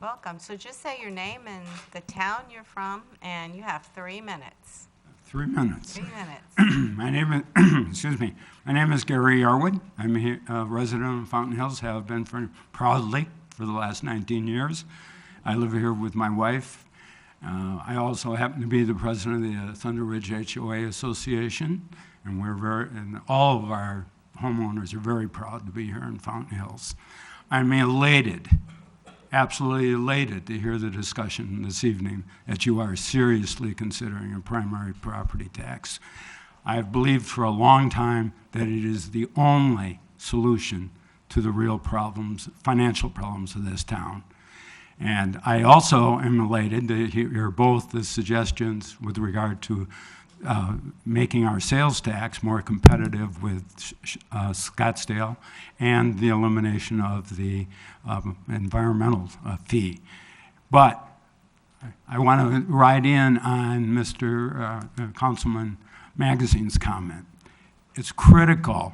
welcome. So just say your name and the town you're from, and you have 3 minutes. 3 minutes. 3 minutes. My name is, excuse me, my name is Gary Yarwood. I'm a resident of Fountain Hills, have been proudly for the last 19 years. I live here with my wife. I also happen to be the president of the Thunder Ridge HOA Association, and and all of our homeowners are very proud to be here in Fountain Hills. I'm elated, absolutely elated to hear the discussion this evening that you are seriously considering a primary property tax. I have believed for a long time that it is the only solution to the real problems, financial problems of this town. And I also am elated to hear both the suggestions with regard to making our sales tax more competitive with Scottsdale and the elimination of the environmental fee. But I want to ride in on Mr. Councilman Magazine's comment. It's critical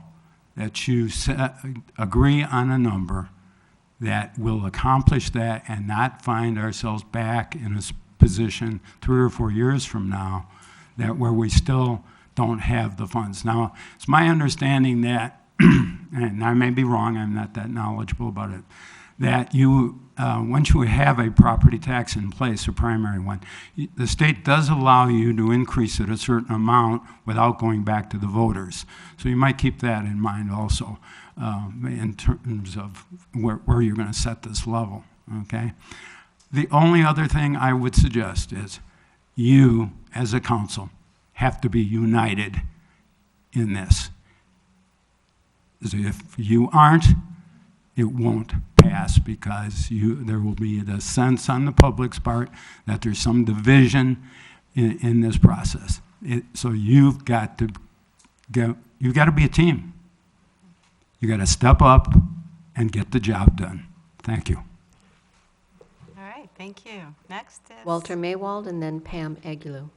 that you agree on a number that will accomplish that and not find ourselves back in a position 3 or 4 years from now that where we still don't have the funds. Now, it's my understanding that, and I may be wrong, I'm not that knowledgeable about it, that you, once you have a property tax in place, a primary one, the state does allow you to increase it a certain amount without going back to the voters. So you might keep that in mind also in terms of where you're going to set this level, okay? The only other thing I would suggest is you, as a council, have to be united in this. If you aren't, it won't pass because there will be the sense on the public's part that there's some division in this process. So you've got to be a team. You got to step up and get the job done. Thank you. All right, thank you. Next is... Walter Maywald and then Pam Aguilu.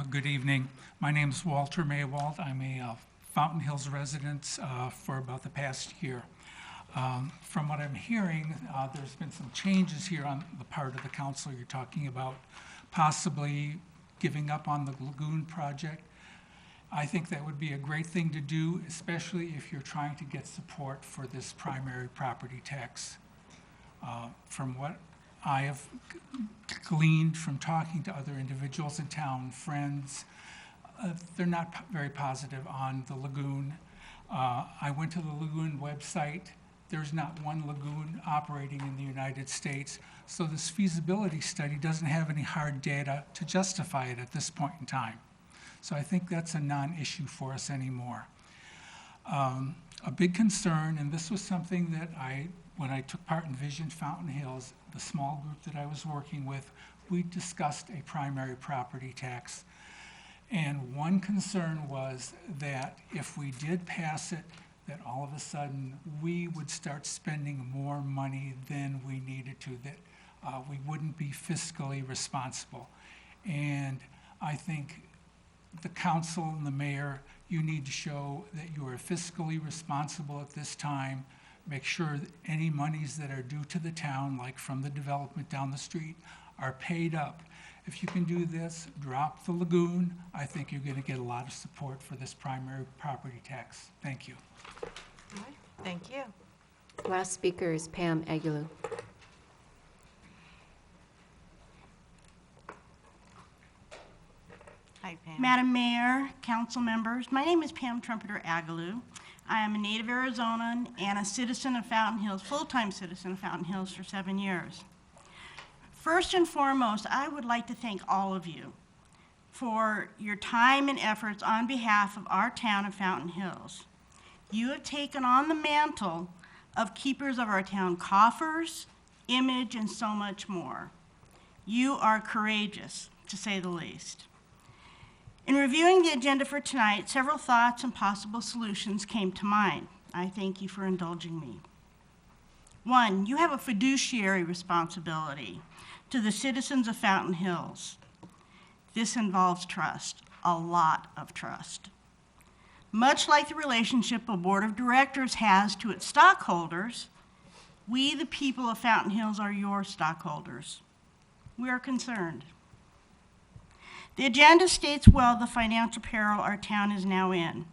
Good evening. My name is Walter Maywald. I'm a Fountain Hills resident for about the past year. From what I'm hearing, there's been some changes here on the part of the council. You're talking about possibly giving up on the lagoon project. I think that would be a great thing to do, especially if you're trying to get support for this primary property tax. From what I have gleaned from talking to other individuals in town, friends, they're not very positive on the lagoon. I went to the lagoon website. There's not one lagoon operating in the United States, so this feasibility study doesn't have any hard data to justify it at this point in time. So I think that's a non-issue for us anymore. A big concern, and this was something that when I took part in Vision Fountain Hills, the small group that I was working with, we discussed a primary property tax. And one concern was that if we did pass it, that all of a sudden we would start spending more money than we needed to, that we wouldn't be fiscally responsible. And I think the council and the mayor, you need to show that you are fiscally responsible at this time. Make sure that any monies that are due to the town, like from the development down the street, are paid up. If you can do this, drop the lagoon, I think you're going to get a lot of support for this primary property tax. Thank you. All right, thank you. Last speaker is Pam Aguilu. Hi, Pam. Madam Mayor, council members, my name is Pam Trumpeter Aguilu. I am a native Arizonan and a citizen of Fountain Hills, full-time citizen of Fountain Hills for 7 years. First and foremost, I would like to thank all of you for your time and efforts on behalf of our town of Fountain Hills. You have taken on the mantle of keepers of our town coffers, image, and so much more. You are courageous, to say the least. In reviewing the agenda for tonight, several thoughts and possible solutions came to mind. I thank you for indulging me. One, you have a fiduciary responsibility to the citizens of Fountain Hills. This involves trust, a lot of trust. Much like the relationship a board of directors has to its stockholders, we, the people of Fountain Hills, are your stockholders. We are concerned. The agenda states well the financial peril our town is now in.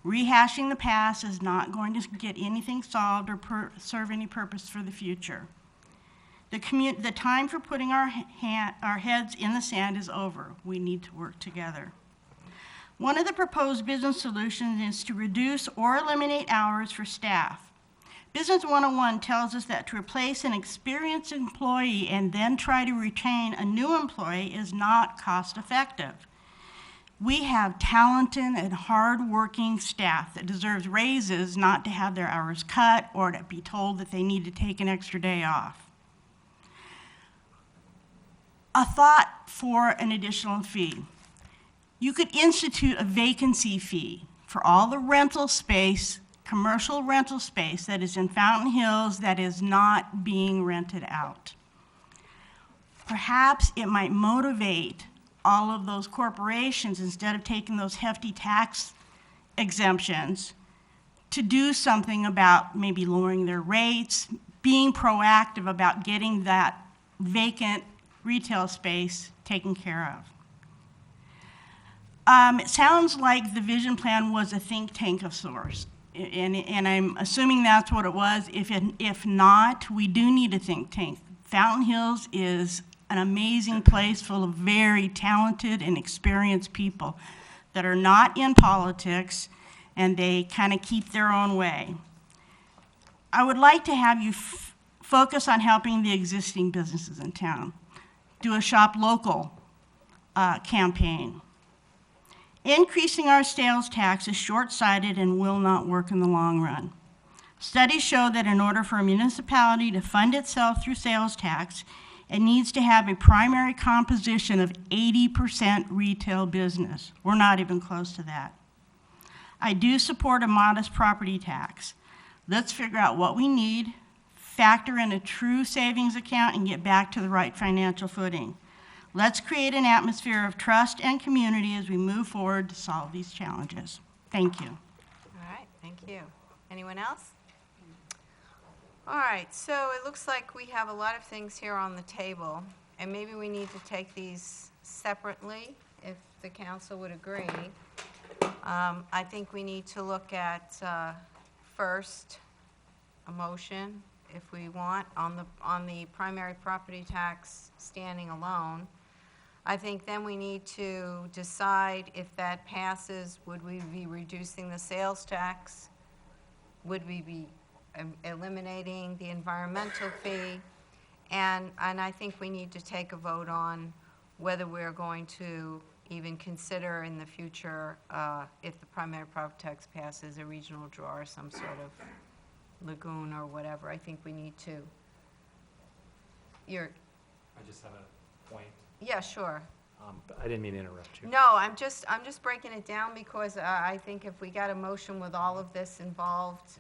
Rehashing the past is not going to get anything solved or serve any purpose for the future. The time for putting our heads in the sand is over. We need to work together. One of the proposed business solutions is to reduce or eliminate hours for staff. Business 101 tells us that to replace an experienced employee and then try to retain a new employee is not cost-effective. We have talented and hard-working staff that deserves raises, not to have their hours cut or to be told that they need to take an extra day off. A thought for an additional fee. You could institute a vacancy fee for all the rental space, commercial rental space that is in Fountain Hills that is not being rented out. Perhaps it might motivate all of those corporations, instead of taking those hefty tax exemptions, to do something about maybe lowering their rates, being proactive about getting that vacant retail space taken care of. It sounds like the vision plan was a think tank of sorts, and I'm assuming that's what it was. If not, we do need a think tank. Fountain Hills is an amazing place full of very talented and experienced people that are not in politics, and they kind of keep their own way. I would like to have you focus on helping the existing businesses in town. Do a shop local campaign. Increasing our sales tax is short-sighted and will not work in the long run. Studies show that in order for a municipality to fund itself through sales tax, it needs to have a primary composition of 80% retail business. We're not even close to that. I do support a modest property tax. Let's figure out what we need, factor in a true savings account, and get back to the right financial footing. Let's create an atmosphere of trust and community as we move forward to solve these challenges. Thank you. All right, thank you. Anyone else? All right, so it looks like we have a lot of things here on the table, and maybe we need to take these separately, if the council would agree. I think we need to look at, first, a motion, if we want, on the primary property tax standing alone. I think then we need to decide if that passes, would we be reducing the sales tax? Would we be eliminating the environmental fee? And I think we need to take a vote on whether we're going to even consider in the future, if the primary property tax passes, a regional draw or some sort of lagoon or whatever. I think we need to. I just have a point. Yeah, sure. But I didn't mean to interrupt you. No, I'm just breaking it down because I think if we got a motion with all of this involved,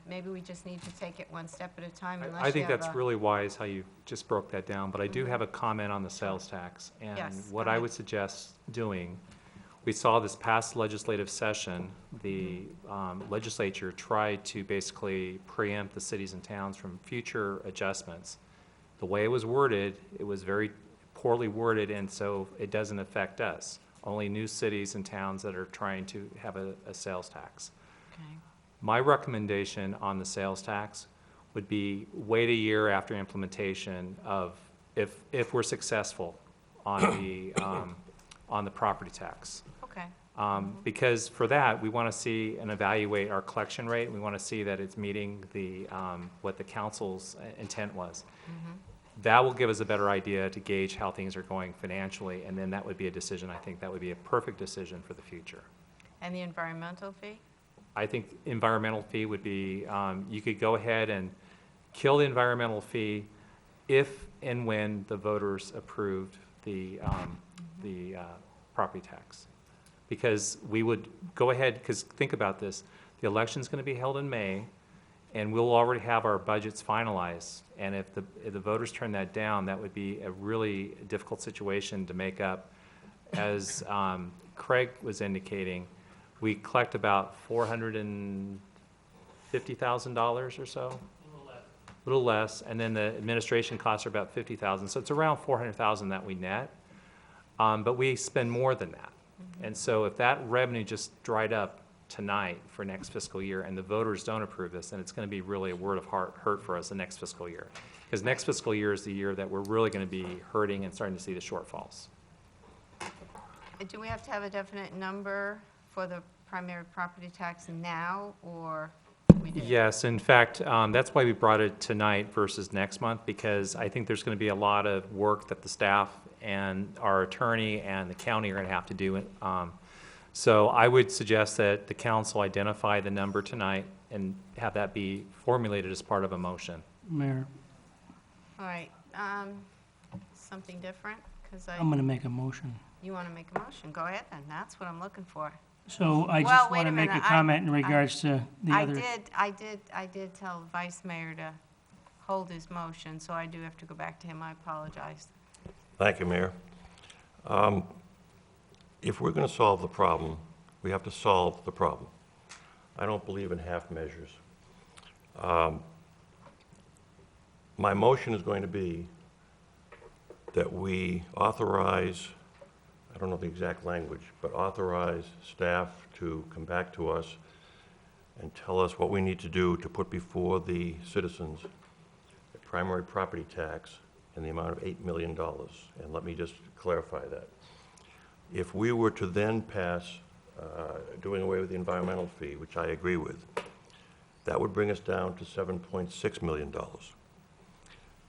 maybe we just need to take it one step at a time unless I think you have that's a- really wise how you just broke that down, but I do have a comment on the sales tax. And Yes, what go I ahead. would suggest doing, we saw this past legislative session, the legislature tried to basically preempt the cities and towns from future adjustments. The way it was worded, it was very poorly worded, and so it doesn't affect us. Only new cities and towns that are trying to have a sales tax. Okay. My recommendation on the sales tax would be wait a year after implementation of, if we're successful on the property tax. Okay. Because for that, we want to see and evaluate our collection rate. We want to see that it's meeting the, what the council's intent was. That will give us a better idea to gauge how things are going financially, and then that would be a decision, I think that would be a perfect decision for the future. And the environmental fee? I think environmental fee would be, you could go ahead and kill the environmental fee if and when the voters approved the property tax. Because we would go ahead, because think about this, the election's going to be held in May, and we'll already have our budgets finalized. And if the voters turn that down, that would be a really difficult situation to make up. As Craig was indicating, we collect about $450,000 or so. A little less, and then the administration costs are about $50,000, so it's around $400,000 that we net. But we spend more than that. And so if that revenue just dried up tonight for next fiscal year and the voters don't approve this, then it's going to be really a word of hurt for us the next fiscal year. Because next fiscal year is the year that we're really going to be hurting and starting to see the shortfalls. Do we have to have a definite number for the primary property tax now, or we did. Yes, in fact, that's why we brought it tonight versus next month, because I think there's going to be a lot of work that the staff and our attorney and the county are going to have to do. So I would suggest that the council identify the number tonight and have that be formulated as part of a motion. Mayor, All right, something different? Because I'm going to make a motion. you want to make a motion, go ahead then, that's what I'm looking for. So I Well, just wait want a to make a minute, comment in regards to the I other. did tell Vice Mayor to hold his motion, so I do have to go back to him, I apologize. Thank you, Mayor. If we're going to solve the problem, we have to solve the problem. I don't believe in half measures. My motion is going to be that we authorize, I don't know the exact language, but authorize staff to come back to us and tell us what we need to do to put before the citizens a primary property tax in the amount of $8 million. And let me just clarify that. If we were to then pass doing away with the environmental fee, which I agree with, that would bring us down to $7.6 million.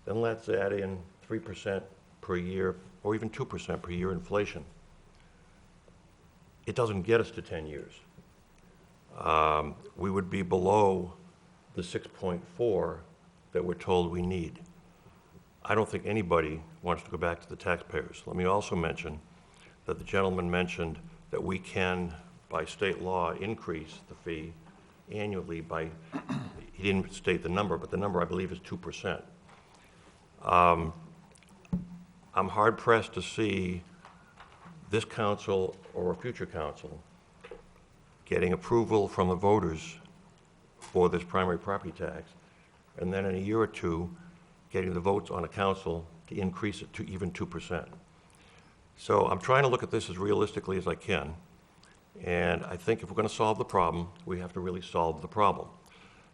Then let's add in 3% per year, or even 2% per year inflation. It doesn't get us to 10 years. We would be below the 6.4 that we're told we need. I don't think anybody wants to go back to the taxpayers. Let me also mention that the gentleman mentioned that we can, by state law, increase the fee annually by, he didn't state the number, but the number I believe is 2%. I'm hard-pressed to see this council or a future council getting approval from the voters for this primary property tax, and then in a year or two, getting the votes on a council to increase it to even 2%. So I'm trying to look at this as realistically as I can, and I think if we're going to solve the problem, we have to really solve the problem.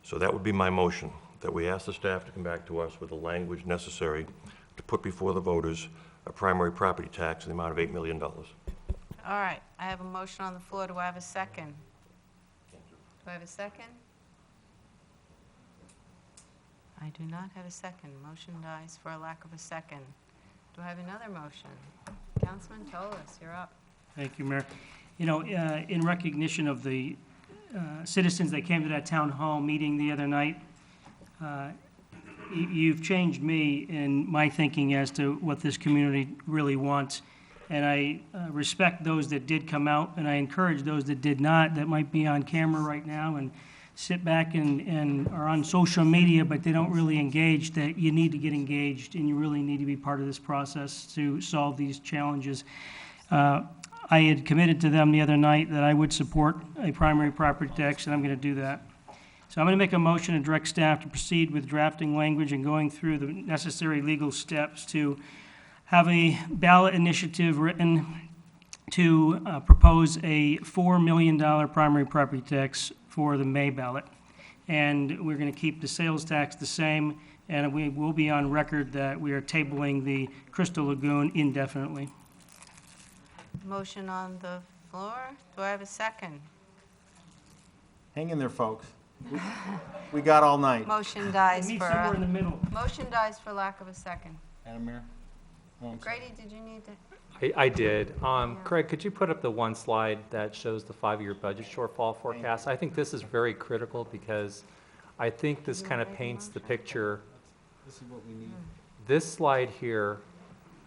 So that would be my motion, that we ask the staff to come back to us with the language necessary to put before the voters a primary property tax in the amount of $8 million. All right, I have a motion on the floor, do I have a second? Do I have a second? I do not have a second, motion dies for a lack of a second. Do I have another motion? Councilman Tolis, you're up. Thank you, Mayor. You know, in recognition of the citizens that came to that town hall meeting the other night, you've changed me in my thinking as to what this community really wants. And I respect those that did come out, and I encourage those that did not, that might be on camera right now and sit back and are on social media, but they don't really engage, that you need to get engaged, and you really need to be part of this process to solve these challenges. I had committed to them the other night that I would support a primary property tax, and I'm going to do that. So I'm going to make a motion and direct staff to proceed with drafting language and going through the necessary legal steps to have a ballot initiative written to propose a $4 million primary property tax for the May ballot. And we're going to keep the sales tax the same, and we will be on record that we are tabling the Crystal Lagoon indefinitely. Motion on the floor, do I have a second? Hang in there, folks. We got all night. Motion dies Meet for, somewhere in the middle. motion dies for lack of a second. Madam Mayor? Oh, I'm sorry. Grady, did you need to? I did. Craig, could you put up the one slide that shows the 5-year budget shortfall forecast? I think this is very critical because I think this kind of paints the picture. This is what we need. This slide here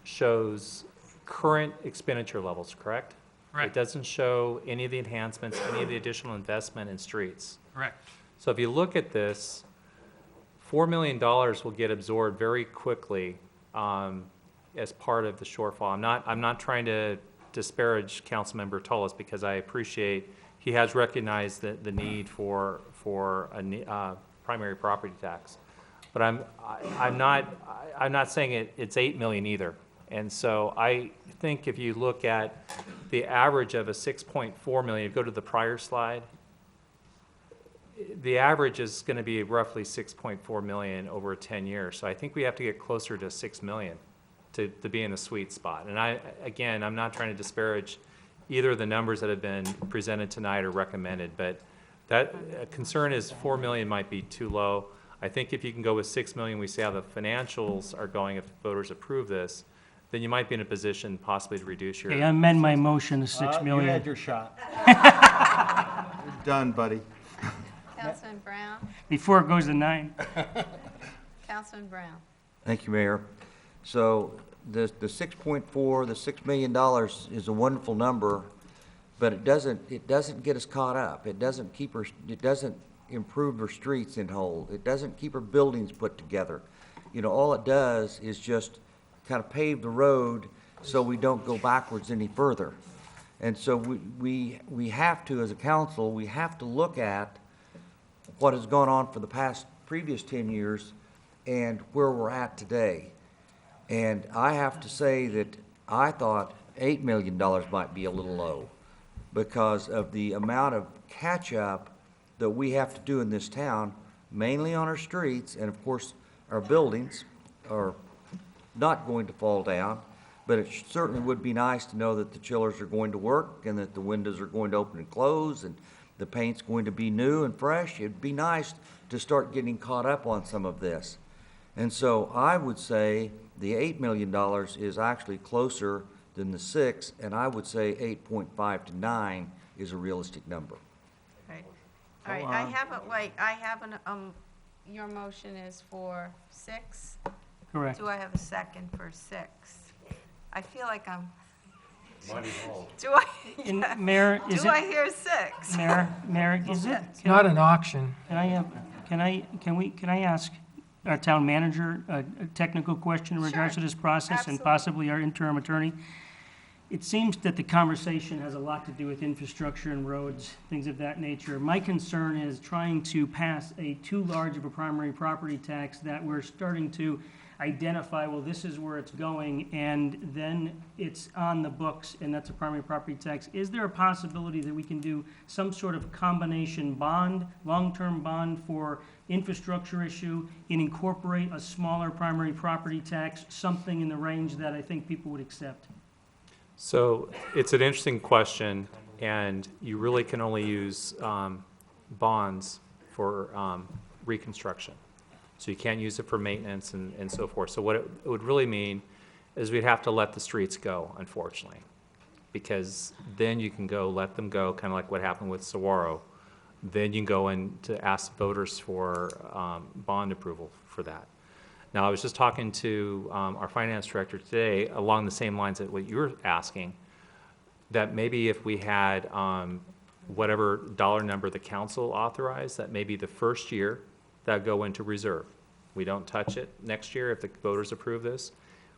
shows current expenditure levels, correct? Correct. It doesn't show any of the enhancements, any of the additional investment in streets. Correct. So if you look at this, $4 million will get absorbed very quickly as part of the shortfall. I'm not trying to disparage Councilmember Tullis because I appreciate he has recognized the need for a primary property tax. But I'm not saying it's 8 million either. And so I think if you look at the average of a 6.4 million, go to the prior slide, the average is going to be roughly 6.4 million over 10 years. So I think we have to get closer to 6 million to be in the sweet spot. And again, I'm not trying to disparage either of the numbers that have been presented tonight or recommended, but That concern is 4 million might be too low. I think if you can go with 6 million, we see how the financials are going if voters approve this, then you might be in a position possibly to reduce your. Okay, I amend my motion to 6 You million. had your shot. You're done, buddy. Councilman Brown? Before it goes to 9. Councilman Brown? Thank you, Mayor. So the 6.4, the $6 million is a wonderful number, but it doesn't get us caught up. It doesn't improve our streets in whole. It doesn't keep our buildings put together. You know, all it does is just kind of pave the road so we don't go backwards any further. And so we have to, as a council, we have to look at what has gone on for the previous 10 years and where we're at today. And I have to say that I thought $8 million might be a little low because of the amount of catch-up that we have to do in this town, mainly on our streets, and of course, our buildings are not going to fall down, but it certainly would be nice to know that the chillers are going to work and that the windows are going to open and close and the paint's going to be new and fresh. It'd be nice to start getting caught up on some of this. And so I would say the $8 million is actually closer than the 6, and I would say 8.5 to 9 is a realistic number. Right. All right, I have your motion is for 6? Correct. Do I have a second for 6? I feel like I'm, do I, And Mayor, is do I it, hear 6? Mayor, is it? It's not an auction. Can I ask our town manager a technical question in regards to this process and absolutely. possibly our interim attorney? It seems that the conversation has a lot to do with infrastructure and roads, things of that nature. My concern is trying to pass a too large of a primary property tax that we're starting to identify, well, this is where it's going, and then it's on the books, and that's a primary property tax. Is there a possibility that we can do some sort of combination bond, long-term bond for infrastructure issue, and incorporate a smaller primary property tax, something in the range that I think people would accept? So it's an interesting question, and you really can only use bonds for reconstruction. So you can't use it for maintenance and so forth. So what it would really mean is we'd have to let the streets go, unfortunately, because then you can let them go, kind of like what happened with Saguaro. Then you can go in to ask voters for bond approval for that. Now, I was just talking to our finance director today along the same lines that what you were asking, that maybe if we had whatever dollar number the council authorized, that maybe the first year that go into reserve. We don't touch it next year if the voters approve this,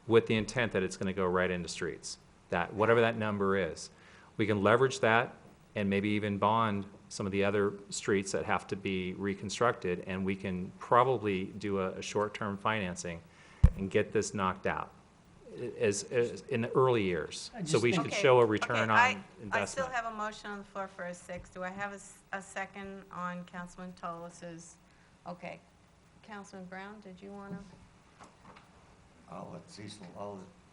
with the intent that it's going to go right into streets. That whatever that number is, we can leverage that and maybe even bond some of the other streets that have to be reconstructed, and we can probably do a short-term financing and get this knocked out as in the early years. So we should show a return on I investment. still have a motion on the floor for a 6. Do I have a second on Councilman Tolus's? Okay. Councilman Brown, did you want to? I'll let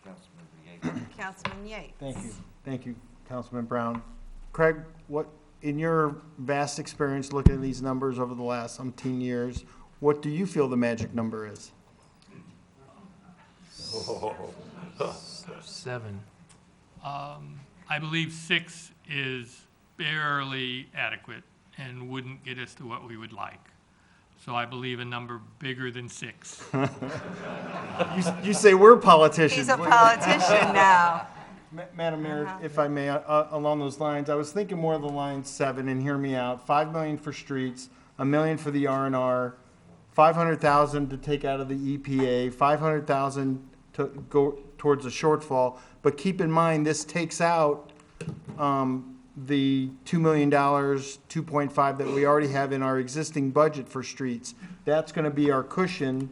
Councilman Yates. Councilman Yates? Thank you, Councilman Brown. Craig, what, in your vast experience looking at these numbers over the last umpteen years, what do you feel the magic number is? 7. I believe 6 is barely adequate and wouldn't get us to what we would like. So I believe a number bigger than 6. You say we're politicians. He's a politician now. Madam Mayor, if I may, along those lines, I was thinking more of the line 7, and hear me out. 5 million for streets, $1 million for the R&R, 500,000 to take out of the EPA, 500,000 to go towards a shortfall. But keep in mind, this takes out the $2 million, 2.5 that we already have in our existing budget for streets. That's going to be our cushion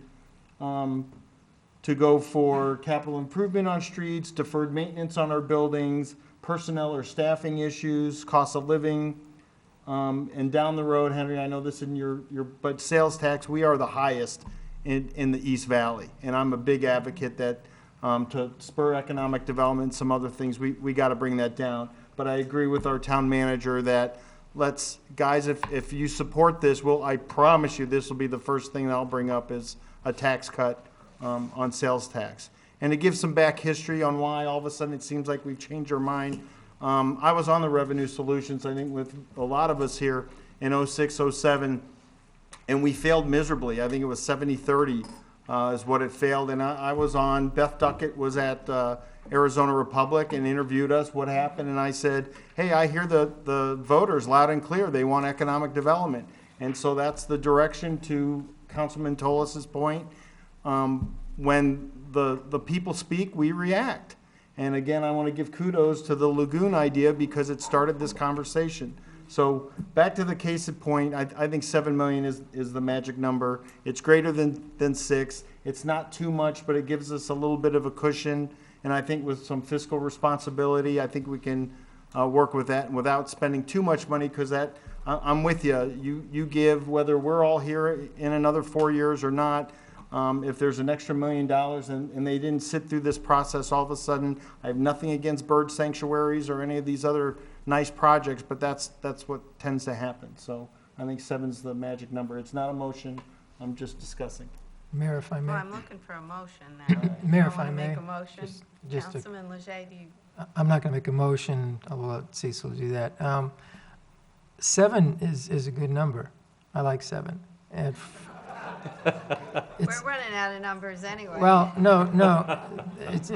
to go for capital improvement on streets, deferred maintenance on our buildings, personnel or staffing issues, cost of living, and down the road, Henry, I know this in your but sales tax, we are the highest in the East Valley. And I'm a big advocate that to spur economic development, some other things, we got to bring that down. But I agree with our town manager that guys, if you support this, I promise you, this will be the first thing that I'll bring up is a tax cut on sales tax. And to give some back history on why all of a sudden it seems like we've changed our mind, I was on the Revenue Solutions, I think with a lot of us here in 06, 07, and we failed miserably. I think it was 70-30 is what it failed. And I was on, Beth Duckett was at Arizona Republic and interviewed us, what happened, and I said, hey, I hear the voters loud and clear, they want economic development. And so that's the direction, to Councilman Tolus's point. When the people speak, we react. And again, I want to give kudos to the lagoon idea because it started this conversation. So back to the case in point, I think 7 million is the magic number. It's greater than 6. It's not too much, but it gives us a little bit of a cushion. And I think with some fiscal responsibility, I think we can work with that without spending too much money, because that, I'm with you. You give, whether we're all here in another 4 years or not, if there's an extra $1 million and they didn't sit through this process all of a sudden, I have nothing against bird sanctuaries or any of these other nice projects, but that's what tends to happen. So I think 7's the magic number. It's not a motion, I'm just discussing. Mayor, if I may. Well, I'm looking for a motion now. Mayor, You if I wanna may. make a motion? Just to- Councilman Leger, do you? I'm not going to make a motion, I'll let Cecil do that. 7 is a good number. I like 7. And We're running out of numbers anyway. well, no, it's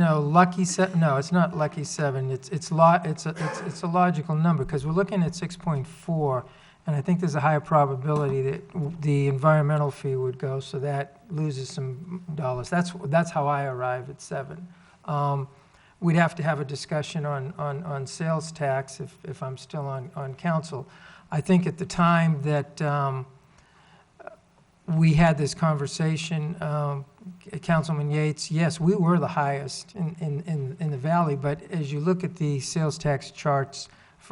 lucky no, it's not lucky 7. It's a logical number, because we're looking at 6.4, and I think there's a higher probability that the environmental fee would go, so that loses some dollars. That's how I arrive at 7. We'd have to have a discussion on sales tax if I'm still on council. I think at the time that we had this conversation, Councilman Yates, yes, we were the highest in the valley, but as you look at the sales tax charts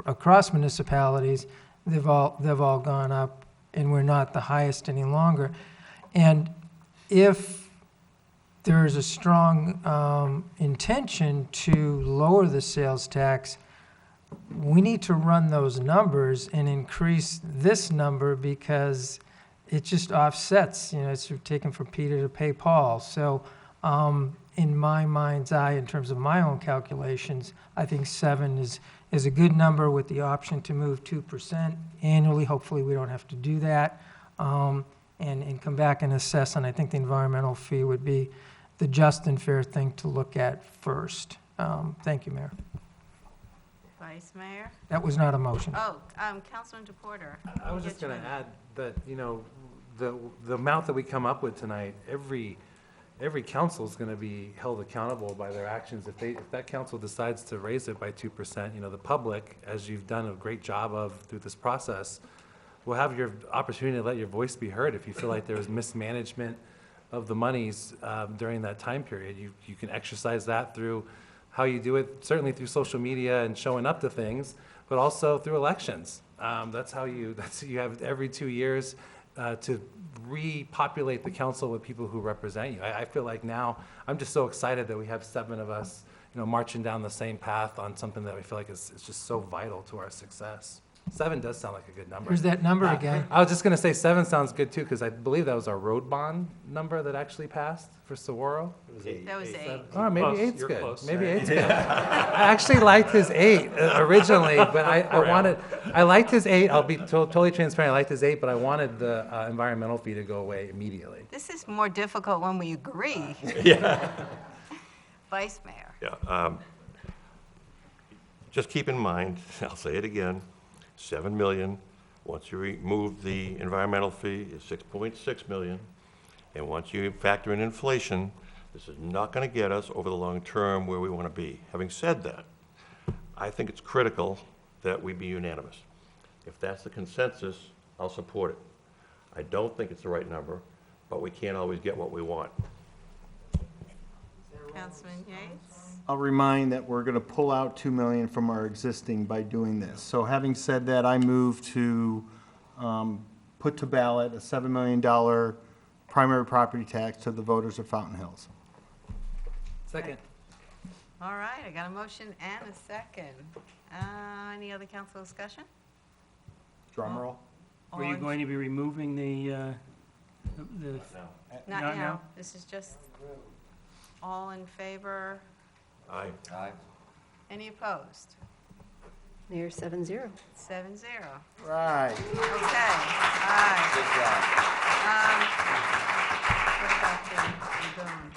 across municipalities, they've all gone up, and we're not the highest any longer. And if there's a strong intention to lower the sales tax, we need to run those numbers and increase this number, because it just offsets, it's sort of taken from Peter to pay Paul. So in my mind's eye, in terms of my own calculations, I think 7 is a good number with the option to move 2% annually. Hopefully we don't have to do that, and come back and assess. And I think the environmental fee would be the just and fair thing to look at first. Thank you, Mayor. Vice Mayor? That was not a motion. Oh, Councilman DePorter. I was just going to add that, the amount that we come up with tonight, every council is going to be held accountable by their actions. If that council decides to raise it by 2%, the public, as you've done a great job of through this process, will have your opportunity to let your voice be heard. If you feel like there was mismanagement of the monies during that time period, you can exercise that through how you do it, certainly through social media and showing up to things, but also through elections. That's how you have every 2 years to repopulate the council with people who represent you. I feel like now, I'm just so excited that we have 7 of us, marching down the same path on something that we feel like is just so vital to our success. 7 does sound like a good number. Here's that number again. I was just going to say 7 sounds good too, because I believe that was our road bond number that actually passed for Saguaro. That was 8. Oh, maybe Close. 8's You're good. close. Maybe 8's good. I actually liked his 8 originally, but I liked his 8. I'll be totally transparent. I liked his 8, but I wanted the environmental fee to go away immediately. This is more difficult when we agree. Yeah. Vice Mayor. Yeah. Just keep in mind, I'll say it again, 7 million. Once you remove the environmental fee, is 6.6 million. And once you factor in inflation, this is not going to get us over the long term where we want to be. Having said that, I think it's critical that we be unanimous. If that's the consensus, I'll support it. I don't think it's the right number, but we can't always get what we want. Councilman Yates? I'll remind that we're going to pull out 2 million from our existing by doing this. So having said that, I move to put to ballot a $7 million primary property tax to the voters of Fountain Hills. Second. All right, I got a motion and a second. Any other council discussion? Drum roll. Are you going to be removing the? Not No, now. no. This is just all in favor. Aye. Any opposed? Mayor, 7-0. 7-0. Right. Okay, all right. What about the lagoon?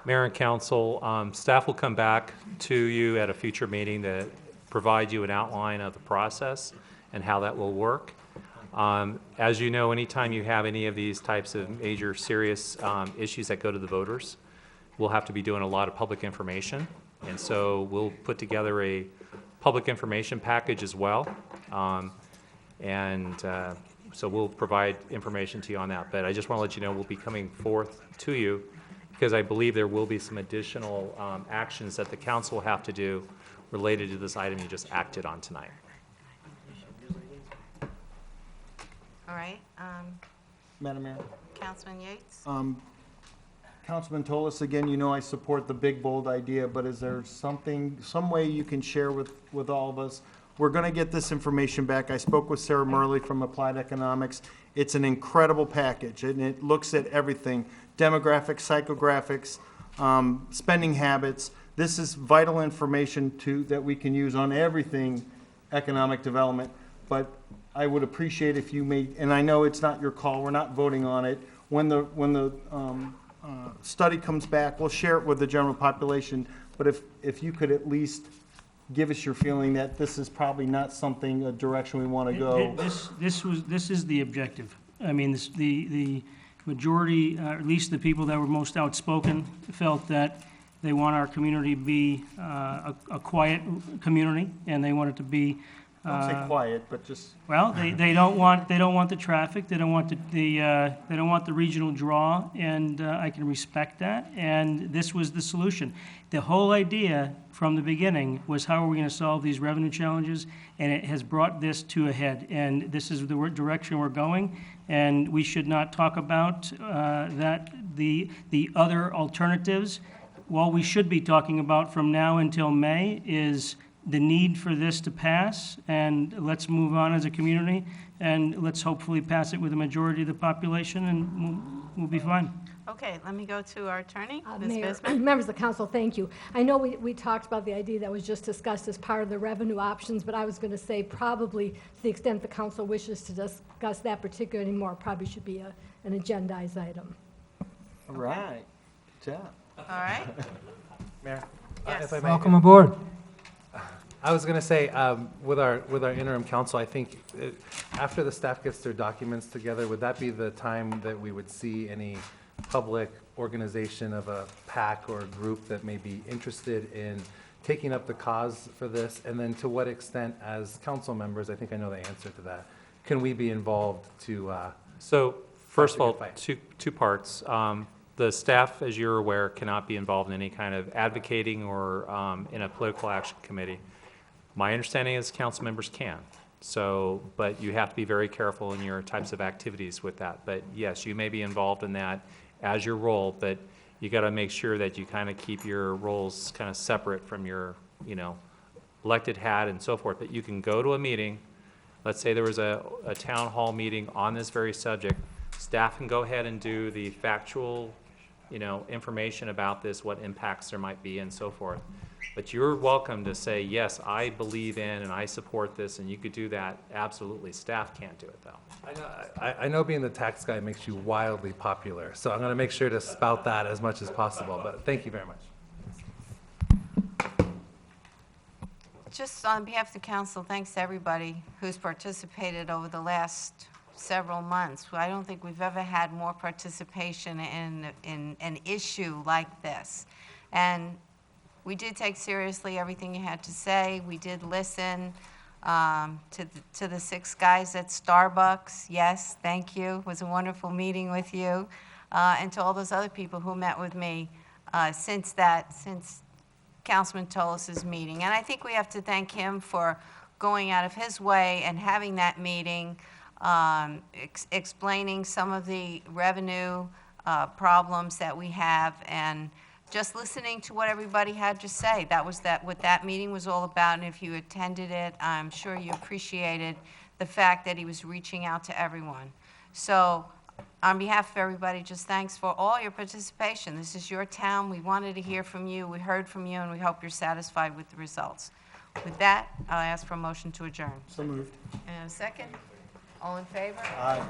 Mayor and council, staff will come back to you at a future meeting to provide you an outline of the process and how that will work. As you know, anytime you have any of these types of major serious issues that go to the voters, we'll have to be doing a lot of public information. And so we'll put together a public information package as well. So we'll provide information to you on that. But I just want to let you know we'll be coming forth to you because I believe there will be some additional actions that the council will have to do related to this item you just acted on tonight. All right, Madam Mayor. Councilman Yates? Councilman Tolis, again, you know I support the big, bold idea, but is there some way you can share with all of us? We're going to get this information back. I spoke with Sarah Murley from Applied Economics. It's an incredible package, and it looks at everything, demographics, psychographics, spending habits. This is vital information that we can use on everything economic development, but I would appreciate if you made, and I know it's not your call, we're not voting on it, when the study comes back, we'll share it with the general population, but if you could at least give us your feeling that this is probably not something, a direction we want to go. This is the objective. I mean, the majority, at least the people that were most outspoken, felt that they want our community to be a quiet community, and they want it to be. Don't say quiet, but just. Well, they don't want the traffic. They don't want they don't want the regional draw, and I can respect that. And this was the solution. The whole idea from the beginning was how are we going to solve these revenue challenges, and it has brought this to a head. And this is the direction we're going. And we should not talk about the other alternatives. What we should be talking about from now until May is the need for this to pass, and let's move on as a community, and let's hopefully pass it with a majority of the population, and we'll be fine. Okay, let me go to our attorney, Ms. Mayor, Bismarck. members of the council, thank you. I know we talked about the idea that was just discussed as part of the revenue options, but I was going to say probably to the extent the council wishes to discuss that particularly more, probably should be an agendized item. All right. Good job. All right, Mayor, Yes. if I may. Welcome aboard. I was going to say, with our interim council, I think after the staff gets their documents together, would that be the time that we would see any public organization of a PAC or a group that may be interested in taking up the cause for this? And then to what extent, as council members, I think I know the answer to that, can we be involved to? So first of That's a all, good fight. two parts. The staff, as you're aware, cannot be involved in any kind of advocating or in a political action committee. My understanding is council members can. So, but you have to be very careful in your types of activities with that. But yes, you may be involved in that as your role, but you got to make sure that you kind of keep your roles kind of separate from your, elected hat and so forth. But you can go to a meeting. Let's say there was a town hall meeting on this very subject. Staff can go ahead and do the factual, information about this, what impacts there might be and so forth. But you're welcome to say, yes, I believe in and I support this, and you could do that. Absolutely. Staff can't do it, though. I know being the tax guy makes you wildly popular, so I'm going to make sure to spout that as much as possible, but thank you very much. Just on behalf of the council, thanks to everybody who's participated over the last several months. I don't think we've ever had more participation in an issue like this. And we did take seriously everything you had to say. We did listen to the 6 guys at Starbucks. Yes, thank you. It was a wonderful meeting with you. And to all those other people who met with me since Councilman Tolis's meeting. And I think we have to thank him for going out of his way and having that meeting, explaining some of the revenue problems that we have, and just listening to what everybody had to say. That was what that meeting was all about, and if you attended it, I'm sure you appreciated the fact that he was reaching out to everyone. So on behalf of everybody, just thanks for all your participation. This is your town. We wanted to hear from you. We heard from you, and we hope you're satisfied with the results. With that, I'll ask for a motion to adjourn. So moved. And a second? All in favor? Aye.